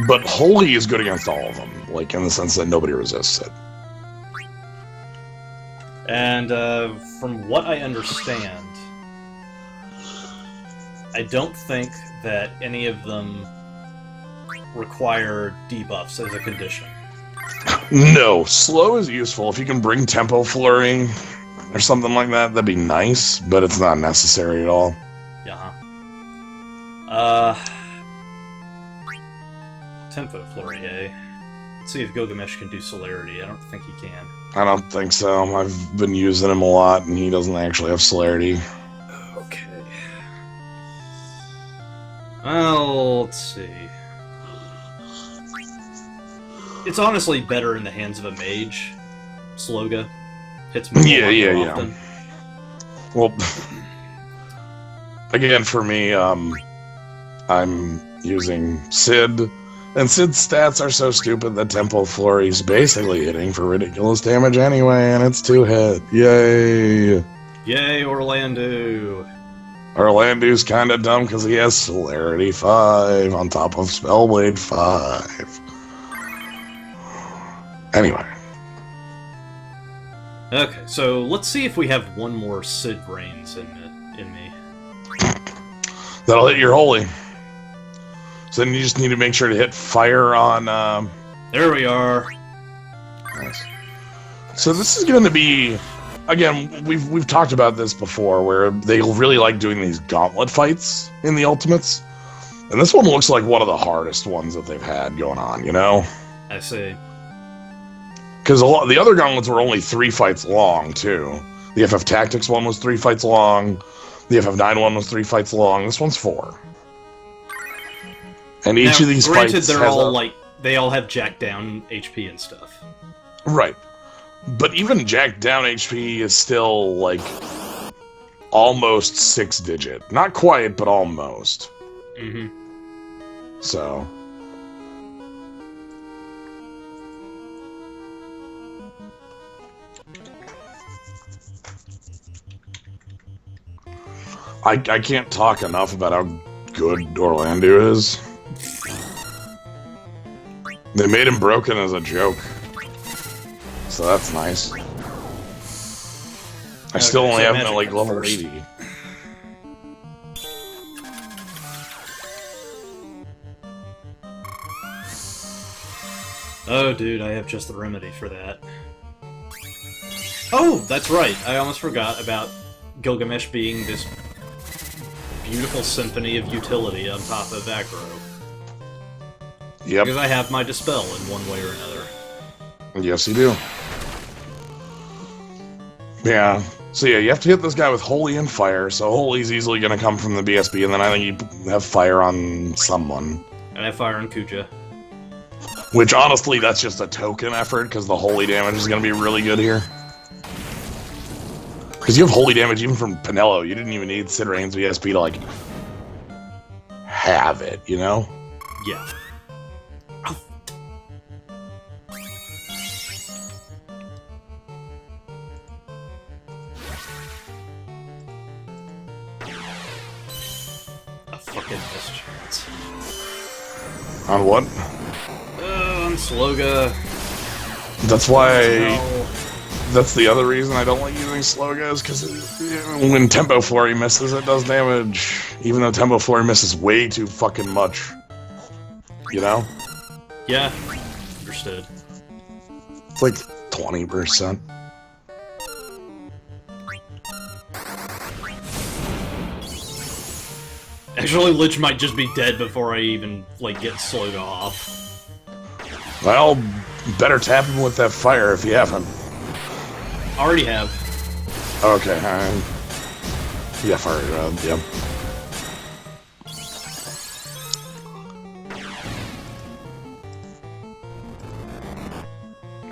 But Holy is good against all of them, like, in the sense that nobody resists it. And, from what I understand, I don't think that any of them require debuffs as a condition. No, slow is useful. If you can bring Tempo Flurry or something like that, that'd be nice, but it's not necessary at all. Yeah. Tempo Flurry, eh? Let's see if Gilgamesh can do Celerity. I don't think he can. I don't think so. I've been using him a lot, and he doesn't actually have Celerity. Okay. Well, let's see. It's honestly better in the hands of a mage. Sloga hits more often. Well, again, for me, I'm using Sid, and Sid's stats are so stupid that Tempo Flurry's basically hitting for ridiculous damage anyway, and it's 2-hit. Yay! Yay, Orlando! Orlando's kind of dumb because he has Celerity 5 on top of Spellblade 5. Anyway. Okay, so let's see if we have one more Sid Reigns in me. That'll hit your Holy. So then you just need to make sure to hit fire on... There we are. Nice. So this is going to be... Again, we've talked about this before, where they really like doing these gauntlet fights in the Ultimates. And this one looks like one of the hardest ones that they've had going on, you know? I see. Because the other gauntlets were only 3 fights long, too. The FF Tactics one was 3 fights long. The FF9 one was 3 fights long. This one's 4. And each of these fights they're all they all have jacked down HP and stuff. Right. But even jacked down HP is still, like, almost 6-digit. Not quite, but almost. Mm-hmm. So... I can't talk enough about how good Orlando is. They made him broken as a joke. So that's nice. I still only have him at like level 80. Oh, dude, I have just the remedy for that. Oh, that's right. I almost forgot about Gilgamesh being this beautiful symphony of utility on top of aggro. Yep. Because I have my Dispel in one way or another. Yes, you do. Yeah. So yeah, you have to hit this guy with Holy and Fire, so Holy's easily going to come from the BSB, and then I think you have Fire on someone. And I have Fire on Kuja. Which, honestly, that's just a token effort, because the Holy damage is going to be really good here. Because you have Holy damage even from Pinello. You didn't even need Sid Reigns BSB to, like, have it, you know? Yeah. A fucking mischance. On what? On Sloga. That's why... That's the other reason I don't like using Slogas, because when Tempo Flurry misses, it does damage. Even though Tempo Flurry misses way too fucking much. You know? Yeah, understood. It's like 20%. Actually, Lich might just be dead before I even, like, get slowed off. Well, better tap him with that fire if you haven't. Already have. Okay, yeah, fire, yeah.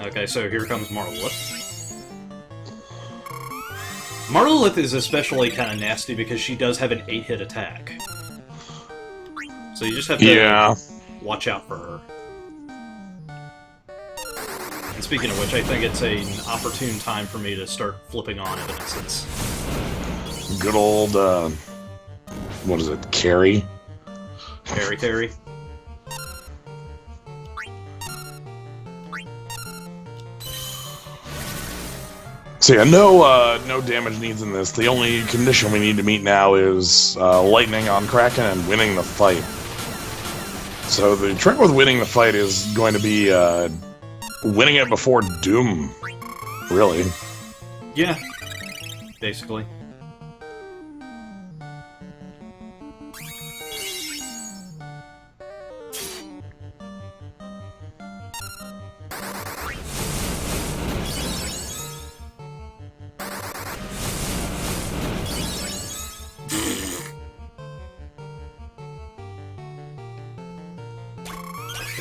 Okay, so here comes Marlith. Marlith is especially kind of nasty because she does have an 8-hit attack. So you just have to watch out for her. And speaking of which, I think it's an opportune time for me to start flipping on Evanescence. Good old, what is it, Carry? Carry. So yeah, no damage needs in this. The only condition we need to meet now is lightning on Kraken and winning the fight. So the trick with winning the fight is going to be winning it before Doom, really. Yeah, basically.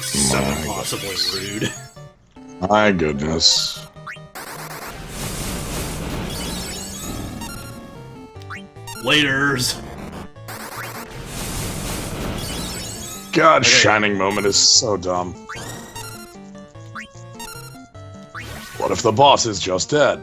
So impossibly rude. My goodness. Laters. God, okay. Shining Moment is so dumb. What if the boss is just dead?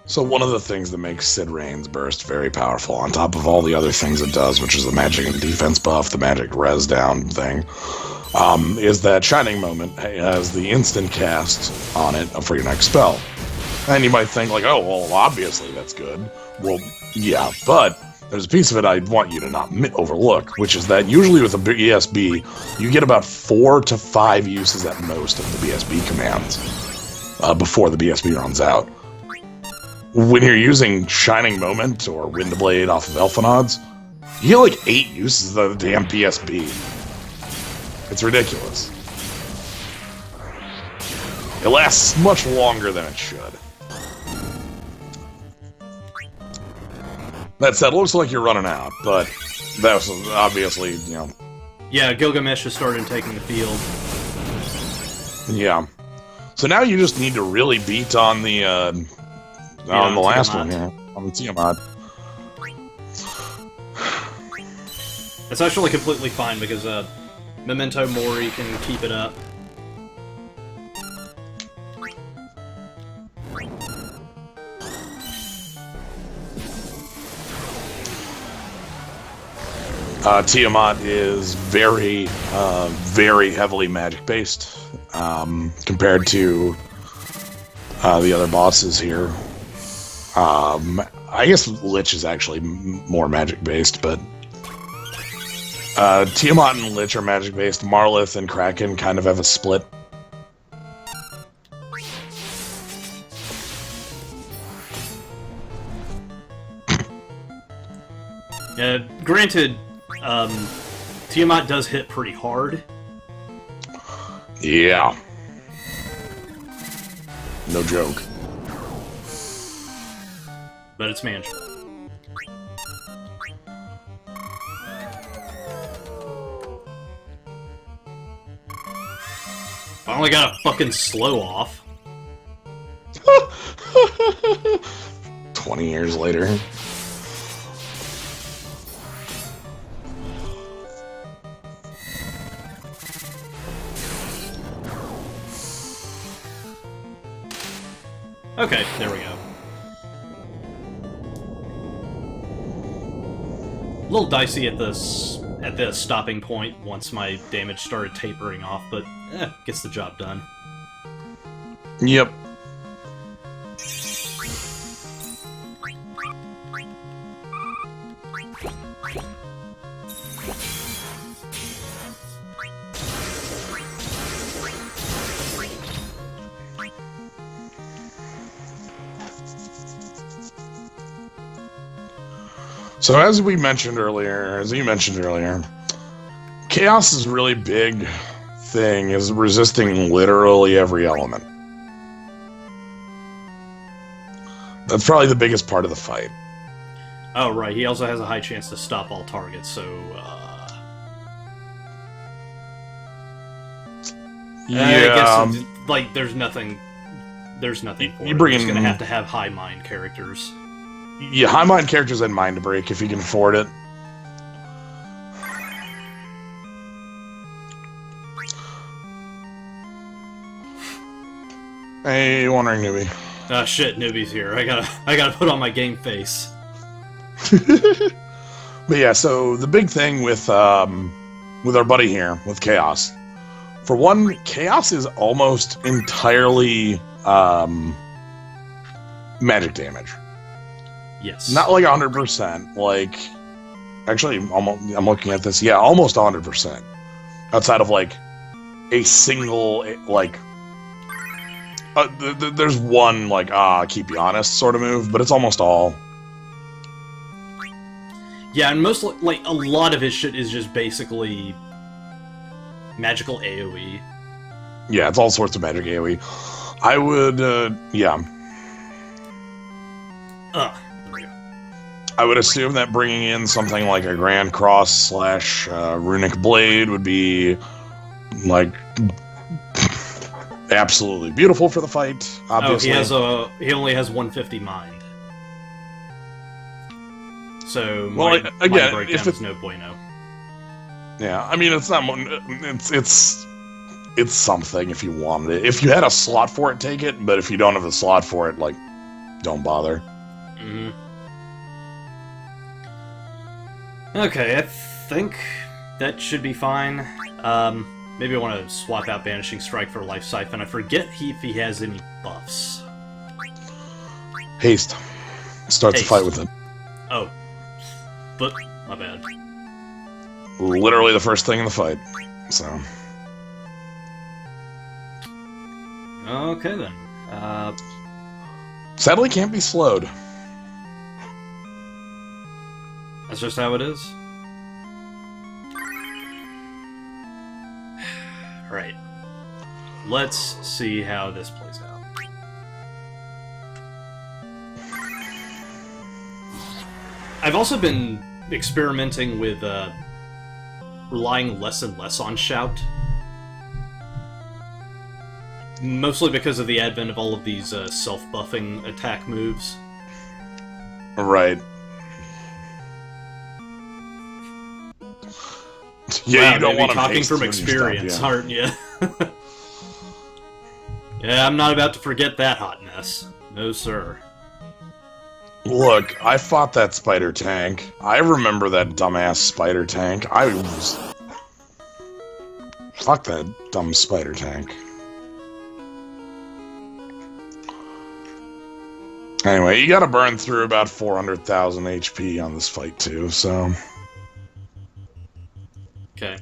So one of the things that makes Sid Rain's burst very powerful, on top of all the other things it does, which is the magic and defense buff, the magic res down thing, is that Shining Moment has the instant cast on it for your next spell. And you might think, like, oh, well, obviously that's good. Well, yeah, but there's a piece of it I want you to not overlook, which is that usually with a BSB, you get about 4 to 5 uses at most of the BSB commands before the BSB runs out. When you're using Shining Moment or Windblade off of Elfinods, you get like 8 uses of the damn PSB. It's ridiculous. It lasts much longer than it should. That said, it looks like you're running out, but that was obviously, you know... Yeah, Gilgamesh has started taking the field. Yeah. So now you just need to really beat on the, on the last one here, on the Tiamat. It's actually completely fine because Memento Mori can keep it up. Tiamat is very, very heavily magic-based compared to the other bosses here. I guess Lich is actually more magic-based, but Tiamat and Lich are magic-based. Marlith and Kraken kind of have a split. Granted, Tiamat does hit pretty hard. Yeah. No joke. But it's manageable. Finally got a fucking slow off. 20 years later. Okay, there we go. A little dicey at the stopping point once my damage started tapering off, but gets the job done. Yep. So as we mentioned earlier, as you mentioned earlier, Chaos's really big thing is resisting literally every element. That's probably the biggest part of the fight. Oh, right. He also has a high chance to stop all targets, so, I guess, like, there's nothing for it. We're just gonna have to have high mind characters. Yeah, high mind characters and mind break if you can afford it. Hey, wandering newbie. Shit, newbie's here. I gotta put on my game face. But yeah, so the big thing with our buddy here, with Chaos. For one, Chaos is almost entirely magic damage. Yes. Not like 100%. Like, actually, I'm looking at this. Yeah, almost 100%. Outside of like a single like. There's one like keep you honest sort of move, but it's almost all. Yeah, and most like a lot of his shit is just basically magical AoE. Yeah, it's all sorts of magic AoE. I would, yeah. I would assume that bringing in something like a Grand Cross / Runic Blade would be, like, absolutely beautiful for the fight, obviously. Oh, he only has 150 mind. So, well, again, mind breakdown is no bueno. Yeah, I mean, it's not, it's something if you wanted it. If you had a slot for it, take it, but if you don't have the slot for it, like, don't bother. Mm-hmm. Okay, I think that should be fine. Maybe I want to swap out Banishing Strike for Life Siphon. I forget if he has any buffs. Haste. Starts the fight with it. Oh. But, my bad. Literally the first thing in the fight, so... Okay, then. Sadly, can't be slowed. That's just how it is. Right. Let's see how this plays out. I've also been experimenting with relying less and less on Shout. Mostly because of the advent of all of these self-buffing attack moves. Right. Yeah, wow, you don't want to talking from experience, aren't you? Yeah, I'm not about to forget that hot mess. No, sir. Look, I fought that spider tank. I remember that dumbass spider tank. Fuck that dumb spider tank. Anyway, you gotta burn through about 400,000 HP on this fight, too, so... Okay.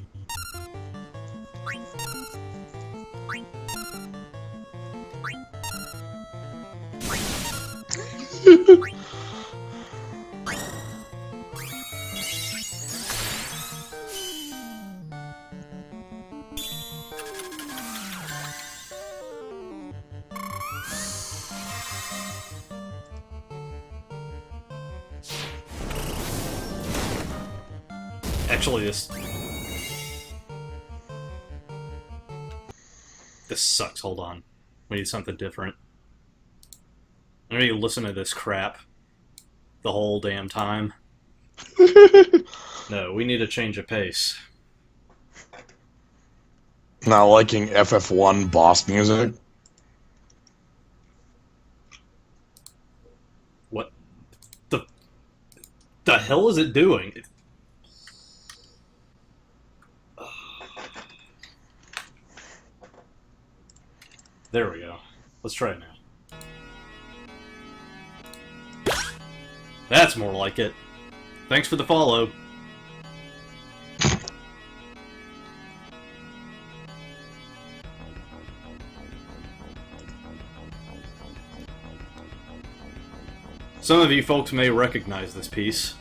Actually, this sucks. Hold on. We need something different. I need to listen to this crap the whole damn time. No, we need a change of pace. Not liking FF1 boss music? What the hell is it doing? There we go. Let's try it now. That's more like it. Thanks for the follow. Some of you folks may recognize this piece.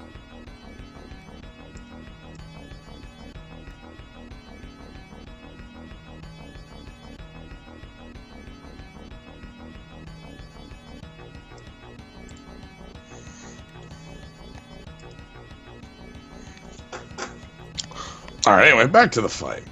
Alright, anyway, back to the fight.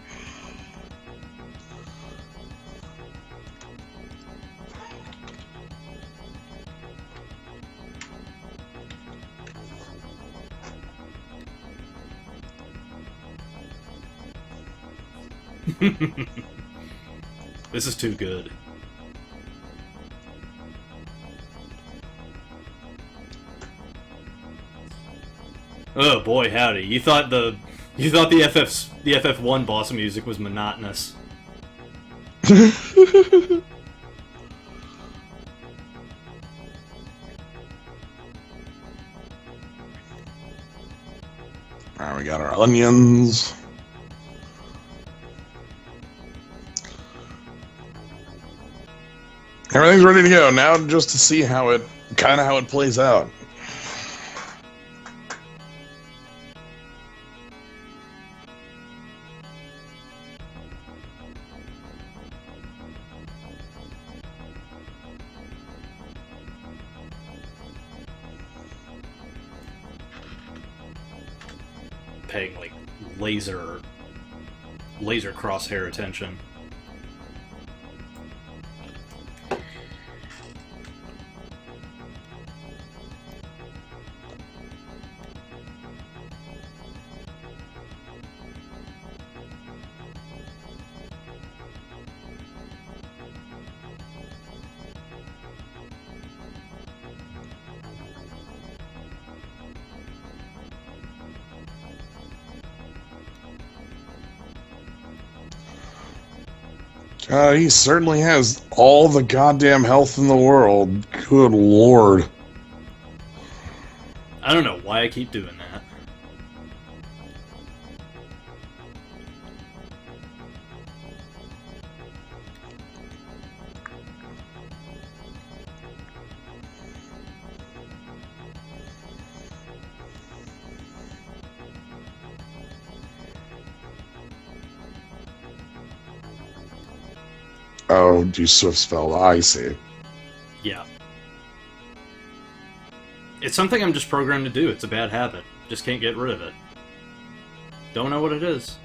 This is too good. Oh boy, howdy! You thought the FF1 boss music was monotonous. Alright, we got our onions. Everything's ready to go now, just to see how it plays out. Paying like laser crosshair attention. He certainly has all the goddamn health in the world. Good lord. I don't know why I keep doing that. Oh, do Swift spell? I see. Yeah. It's something I'm just programmed to do. It's a bad habit. Just can't get rid of it. Don't know what it is.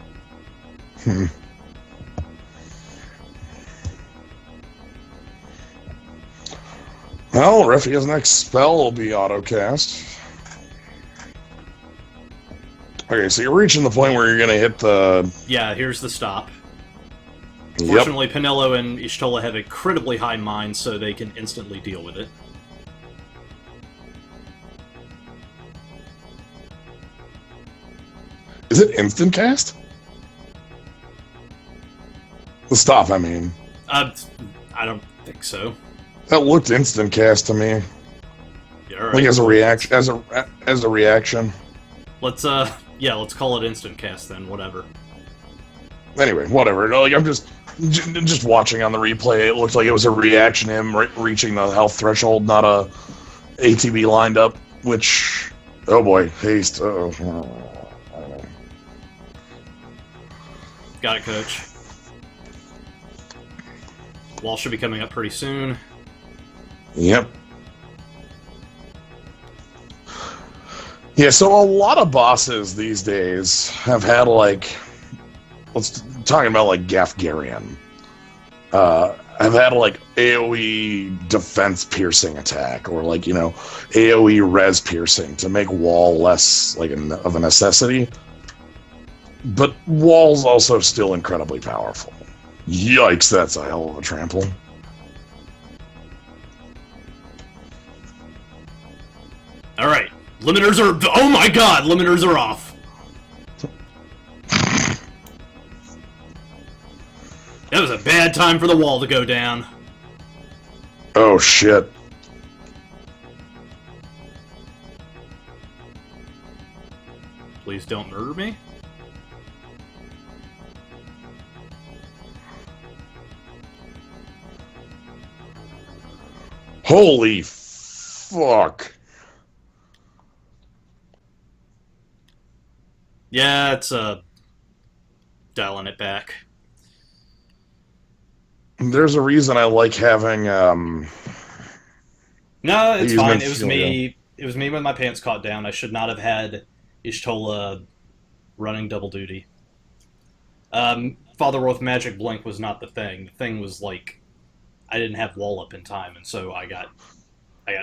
Well, Refia's next spell will be autocast. Okay, so you're reaching the point where you're going to hit the... Yeah, here's the stop. Yep. Fortunately, Pinello and Ishtola have incredibly high minds, so they can instantly deal with it. Is it instant cast? The stop, I mean. I don't think so. That looked instant cast to me. Yeah, all right. Like as a reaction, as a reaction. Let's call it instant cast then. Whatever. Anyway, whatever. Like I'm just watching on the replay. It looked like it was a reaction, him reaching the health threshold, not a ATB lined up. Which, oh boy, haste. Oh, I don't know. Got it, coach. Wall should be coming up pretty soon. Yep. Yeah, so a lot of bosses these days have had like, talking about like Gafgarian, have had like AoE defense piercing attack, or like, you know, AoE res piercing to make wall less like of a necessity. But wall's also still incredibly powerful. Yikes, that's a hell of a trample. Alright, limiters are... Oh my god, limiters are off! That was a bad time for the wall to go down. Oh shit. Please don't murder me. Holy fuck. Yeah, it's dialing it back. There's a reason I like having No, it's fine. It was Field, me. It was me with my pants caught down. I should not have had Ishtola running double duty. Father Wolf Magic Blink was not the thing. The thing was like I didn't have wall up in time, and so I got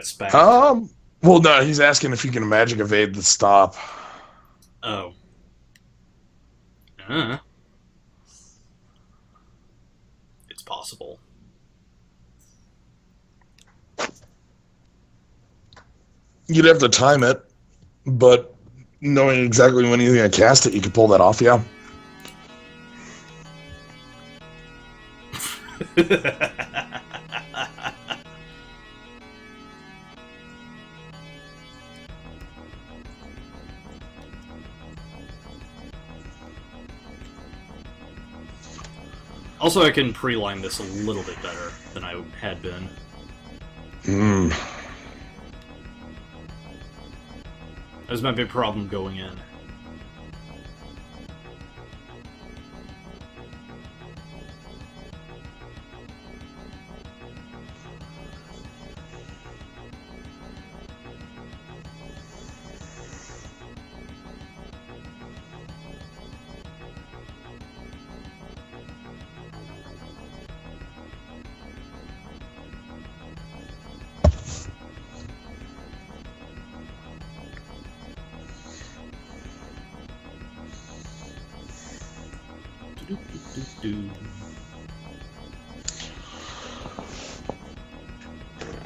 spanked. Well, no, he's asking if you can magic evade the stop. Oh. Uh, it's possible. You'd have to time it, but knowing exactly when you're going to cast it, you could pull that off, yeah. Also, I can pre-line this a little bit better than I had been. That was my big problem going in.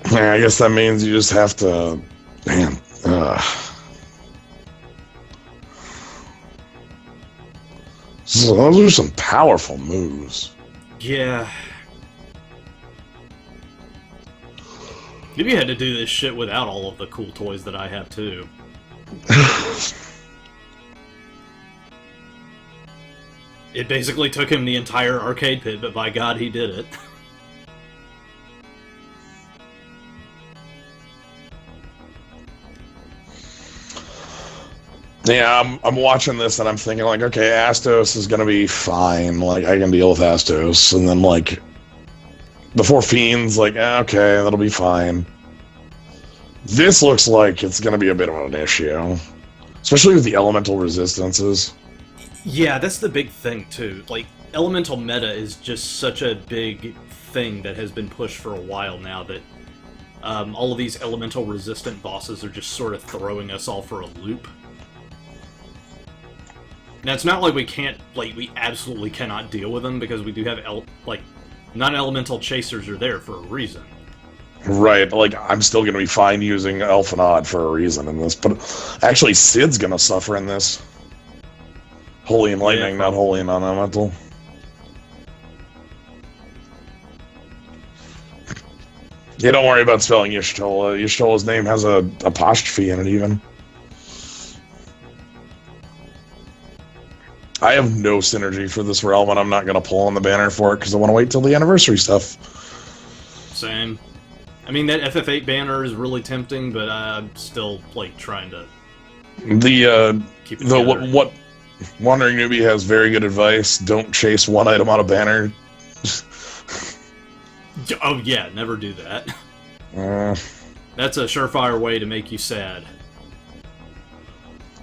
Yeah, I guess that means you just have to... Man, So those are some powerful moves. Yeah. Maybe you had to do this shit without all of the cool toys that I have, too. It basically took him the entire arcade pit, but by God, he did it. Yeah, I'm watching this and I'm thinking, like, okay, Astos is going to be fine. Like, I can deal with Astos. And then, like, the four Fiends, like, okay, that'll be fine. This looks like it's going to be a bit of an issue. Especially with the elemental resistances. Yeah, that's the big thing, too. Like, elemental meta is just such a big thing that has been pushed for a while now that all of these elemental resistant bosses are just sort of throwing us all for a loop. Now, it's not like we can't, like, we absolutely cannot deal with them, because we do have, non-elemental chasers are there for a reason. Right, like, I'm still going to be fine using Elfanod for a reason in this, but actually, Sid's going to suffer in this. Holy and Lightning, yeah, not Holy and Non-Elemental. Yeah, don't worry about spelling Y'shtola. Y'shtola's name has a apostrophe in it, even. I have no synergy for this realm, and I'm not going to pull on the banner for it, because I want to wait till the anniversary stuff. Same. I mean, that FF8 banner is really tempting, but I'm still, like, trying to keep it together. What Wandering Newbie has very good advice. Don't chase one item on a banner. Oh, yeah, never do that. That's a surefire way to make you sad.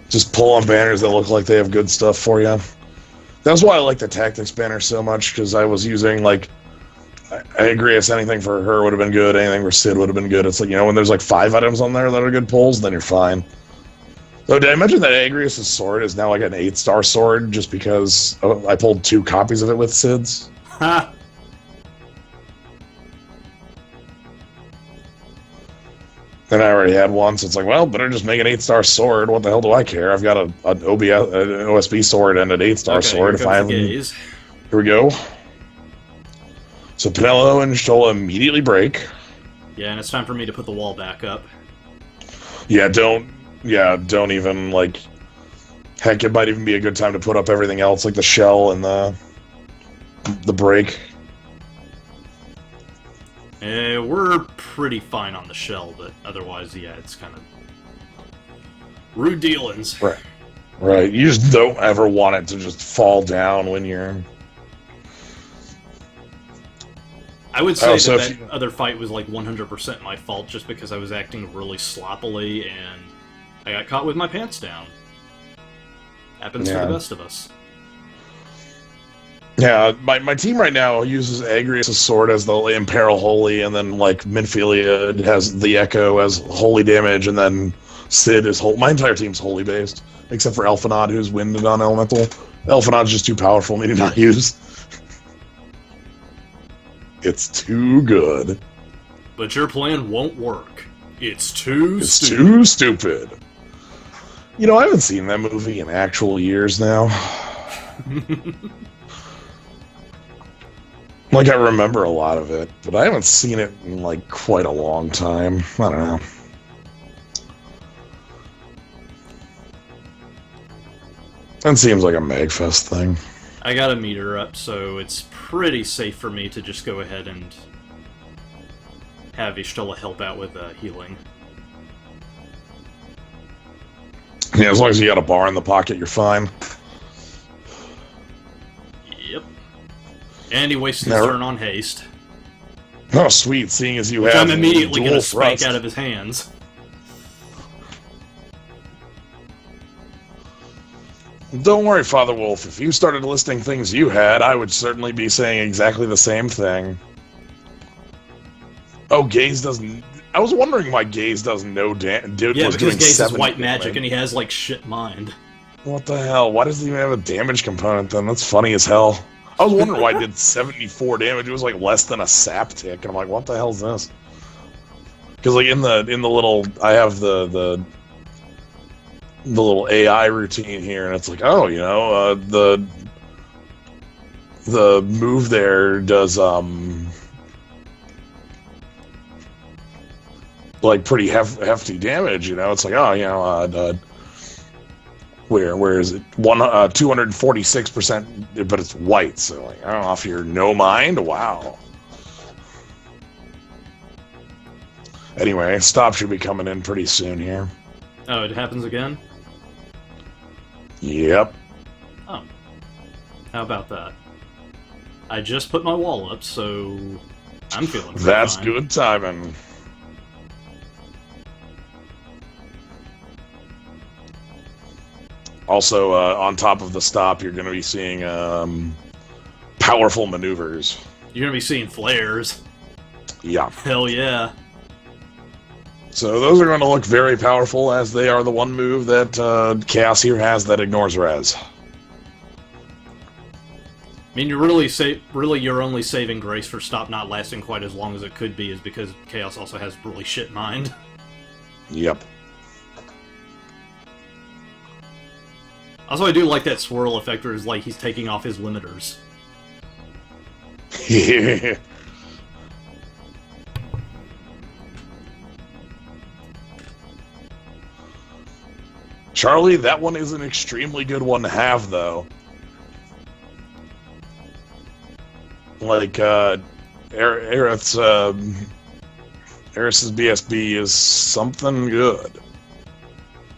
Just pull on banners that look like they have good stuff for you. That's why I like the Tactics banner so much, because I was using, like... I agree, if anything for her would have been good, anything for Sid would have been good. It's like, you know, when there's like 5 items on there that are good pulls, then you're fine. So did I mention that Agrius' sword is now like an 8-star sword, just because I pulled 2 copies of it with Sid's? Ha! And I already had one, so it's like, well, better just make an 8-star sword. What the hell do I care? I've got an OSB sword and an 8-star sword. If I have them... Here we go. So Penelo and Y'shtola immediately break. Yeah, and it's time for me to put the wall back up. Yeah, don't even, like... Heck, it might even be a good time to put up everything else, like the shell and the break. We're pretty fine on the shell, but otherwise, yeah, it's kind of... rude dealings. Right. You just don't ever want it to just fall down when you're... I would say that other fight was like 100% my fault, just because I was acting really sloppily and I got caught with my pants down. Happens to the best of us. Yeah, my team right now uses Agrius' sword as the Imperil Holy, and then like Minfilia has the Echo as holy damage, and then Sid is whole. My entire team's holy based, except for Elfinod, who's winded on Elemental. Elfinod's just too powerful for me to not use. It's too good. But your plan won't work. It's too stupid. Too stupid. You know, I haven't seen that movie in actual years now. Like, I remember a lot of it, but I haven't seen it in, like, quite a long time. I don't know. That seems like a Magfest thing. I got a meter up, so it's pretty safe for me to just go ahead and have Ishtala help out with healing. Yeah, as long as you got a bar in the pocket, you're fine. Yep. And he wasted his turn on haste. Oh, sweet, seeing as you Which have I'm immediately going to spank thrust out of his hands. Don't worry, Father Wolf. If you started listing things you had, I would certainly be saying exactly the same thing. Oh, Gaze doesn't... I was wondering why Gaze doesn't know... Yeah, because Gaze is white magic damage. and he has, like, shit mind. What the hell? Why does he even have a damage component, then? That's funny as hell. I was wondering why it did 74 damage. It was, like, less than a sap tick. And I'm like, what the hell is this? Because, like, in the little... I have the little AI routine here, and it's like, oh, you know, the move there does like pretty hefty damage, you know. It's like, oh, you know, where is it? 246%, but it's white, so like, I don't know if you're no mind. Wow. Anyway, stop should be coming in pretty soon here. Oh, it happens again? Yep. Oh. How about that? I just put my wall up, so I'm feeling pretty That's fine. good timing. Also, on top of the stop, you're going to be seeing powerful maneuvers. You're going to be seeing flares. Yeah. Hell yeah. So those are going to look very powerful, as they are the one move that Chaos here has that ignores res. I mean, you're really your only saving grace for stop not lasting quite as long as it could be is because Chaos also has really shit mind. Yep. Also, I do like that swirl effect where it's like he's taking off his limiters. Charlie, that one is an extremely good one to have, though. Like, Aerith's BSB is something good.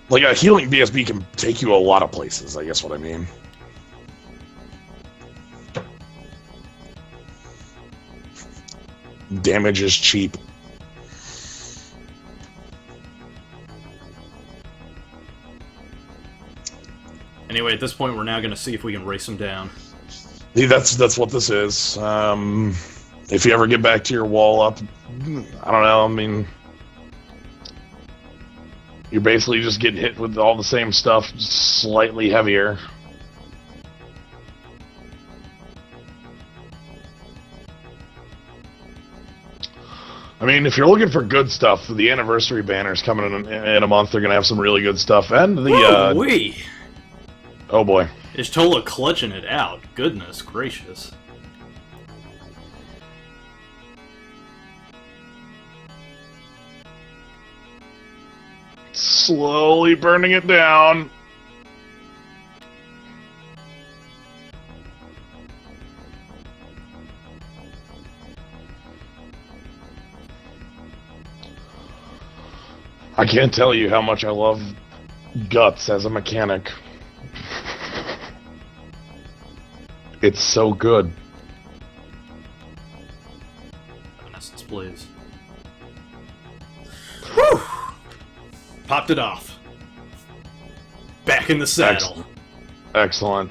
Like, a healing BSB can take you a lot of places, I guess what I mean. Damage is cheap. Anyway, at this point, we're now going to see if we can race him down. Yeah, that's what this is. If you ever get back to your wall up, I don't know, I mean... You're basically just getting hit with all the same stuff, just slightly heavier. I mean, if you're looking for good stuff, the anniversary banner's coming in a month. They're going to have some really good stuff. And the... Woo-wee! Oh boy. Is Tola clutching it out? Goodness gracious. Slowly burning it down. I can't tell you how much I love Guts as a mechanic. It's so good. Evanescence, please. Whew! Popped it off. Back in the saddle. Excellent.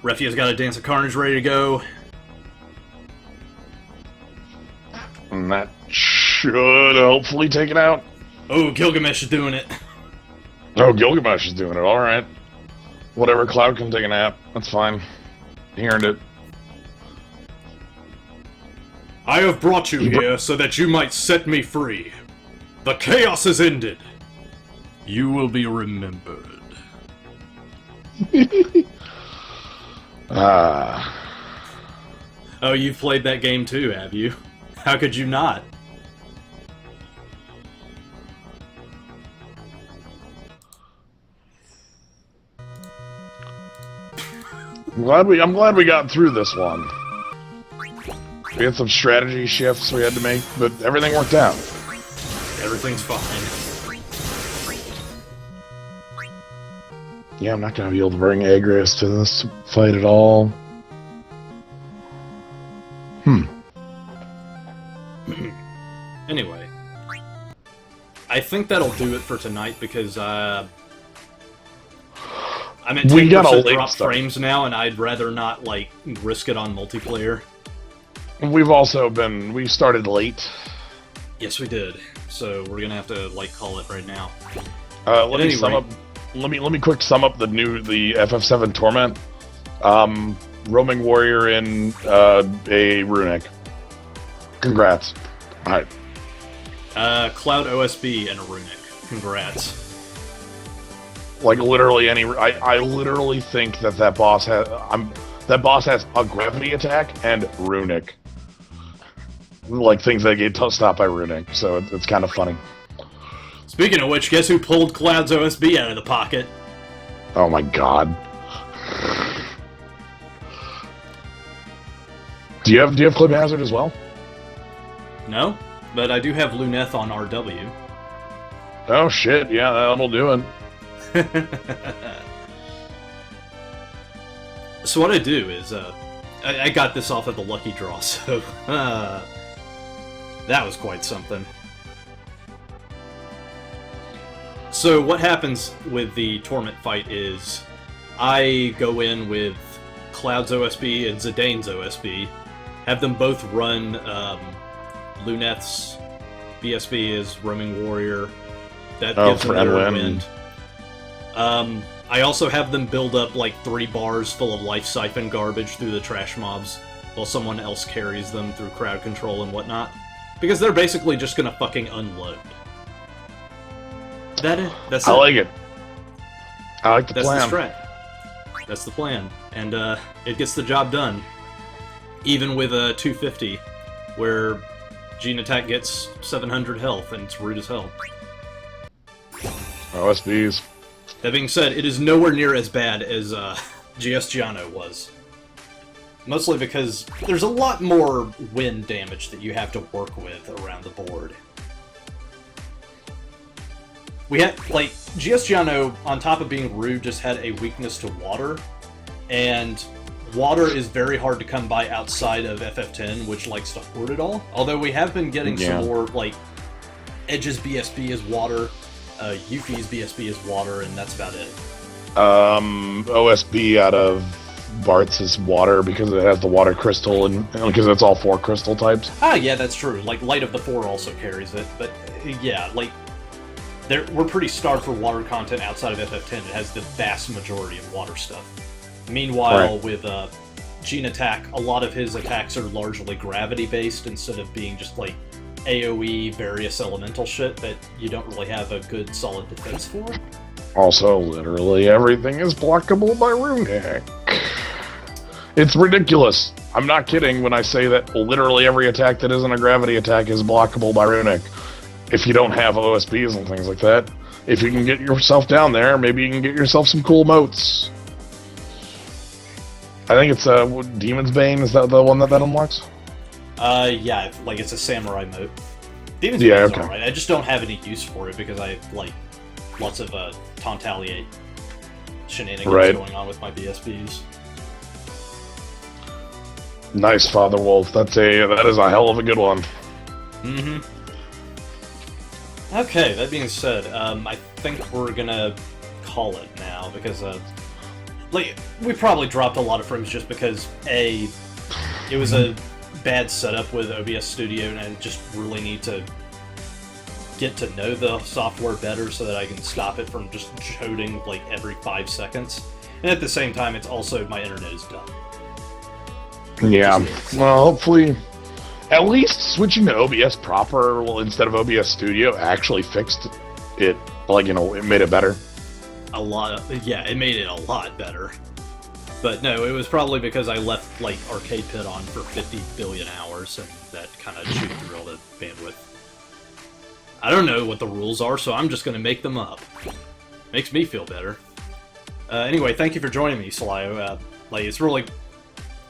Refia's got a Dance of Carnage ready to go. And that should hopefully take it out. Oh, Gilgamesh is doing it. Oh, Gilgamesh is doing it, alright. Whatever, Cloud can take a nap. That's fine. He earned it. I have brought you here so that you might set me free. The chaos is ended. You will be remembered. Oh, you've played that game too, have you? How could you not? I'm glad we got through this one. We had some strategy shifts we had to make, but everything worked out. Everything's fine. Yeah, I'm not gonna be able to bring Agris to this fight at all. Anyway, I think that'll do it for tonight because I'm at 10% drop frames now, and I'd rather not like risk it on multiplayer. We started late. Yes, we did. So we're gonna have to like call it right now. Let me sum up. Let me quick sum up the FF7 Torment. Roaming warrior in a runic. Congrats. All right. Cloud OSB and a runic. Congrats. Like literally I literally think that boss has a gravity attack and runic. Like things that get stopped by runic, so it's kind of funny. Speaking of which, guess who pulled Cloud's OSB out of the pocket? Oh my god. Do you have Clip Hazard as well? No, but I do have Luneth on RW. Oh shit, yeah, that'll do it. So what I do is, I got this off of the lucky draw, so that was quite something. So what happens with the Torment fight is, I go in with Cloud's OSB and Zidane's OSB, have them both run Luneth's BSB as Roaming Warrior. That gives them their wind. I also have them build up like 3 bars full of life siphon garbage through the trash mobs, while someone else carries them through crowd control and whatnot. Because they're basically just gonna fucking unload. That's it. I like it. I like the plan. That's the strat. That's the plan. And it gets the job done. Even with a 250, where Gene Attack gets 700 health and it's rude as hell. OSBs. That being said, it is nowhere near as bad as GS Giano was. Mostly because there's a lot more wind damage that you have to work with around the board. We had, like, GS Giano, on top of being rude, just had a weakness to water, and water is very hard to come by outside of FF10, which likes to hoard it all. Although we have been getting some more, like, Edge's BSB is water, Yuffie's BSB is water, and that's about it. OSB out of Bart's is water because it has the water crystal and because it's all 4 crystal types. Ah, yeah, that's true. Like, Light of the 4 also carries it, but yeah, like, we're pretty starved for water content outside of FF10. It has the vast majority of water stuff. Meanwhile, with Gene Attack, a lot of his attacks are largely gravity-based instead of being just, like, AoE various elemental shit that you don't really have a good solid defense for. Also, literally everything is blockable by runic. It's ridiculous. I'm not kidding when I say that literally every attack that isn't a gravity attack is blockable by runic. If you don't have OSBs and things like that. If you can get yourself down there, maybe you can get yourself some cool motes. I think it's Demon's Bane, is that the one that unlocks? Yeah, like it's a samurai mote. Demon's Bane is alright. I just don't have any use for it because I like lots of Tauntaliate shenanigans going on with my BSBs. Nice, Father Wolf. That is a hell of a good one. Mm-hmm. Okay, that being said, I think we're gonna call it now because like, we probably dropped a lot of frames just because, A, it was a bad setup with OBS Studio, and I just really need to get to know the software better so that I can stop it from just shooting, like, every 5 seconds. And at the same time, it's also, my internet is dumb. Yeah, well, hopefully, at least switching to OBS proper, well, instead of OBS Studio, actually fixed it, like, you know, it made it better. Yeah, it made it a lot better. But no, it was probably because I left, like, Arcade Pit on for 50 billion hours, and that kind of chewed through all the bandwidth. I don't know what the rules are, so I'm just going to make them up. Makes me feel better. Anyway, thank you for joining me, Slyo. Like, it's really...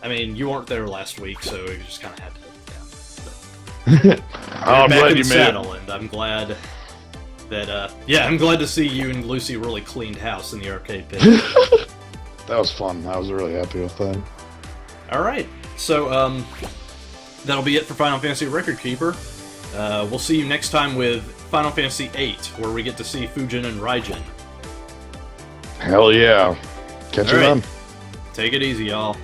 I mean, you weren't there last week, so you just kind of had to... Yeah. I'm glad you made it. And I'm glad that... yeah, I'm glad to see you and Lucy really cleaned house in the Arcade Pit. That was fun. I was really happy with that. Alright, so, that'll be it for Final Fantasy Record Keeper. We'll see you next time with Final Fantasy VIII, where we get to see Fujin and Raijin. Hell yeah. Catch you then. Take it easy, y'all.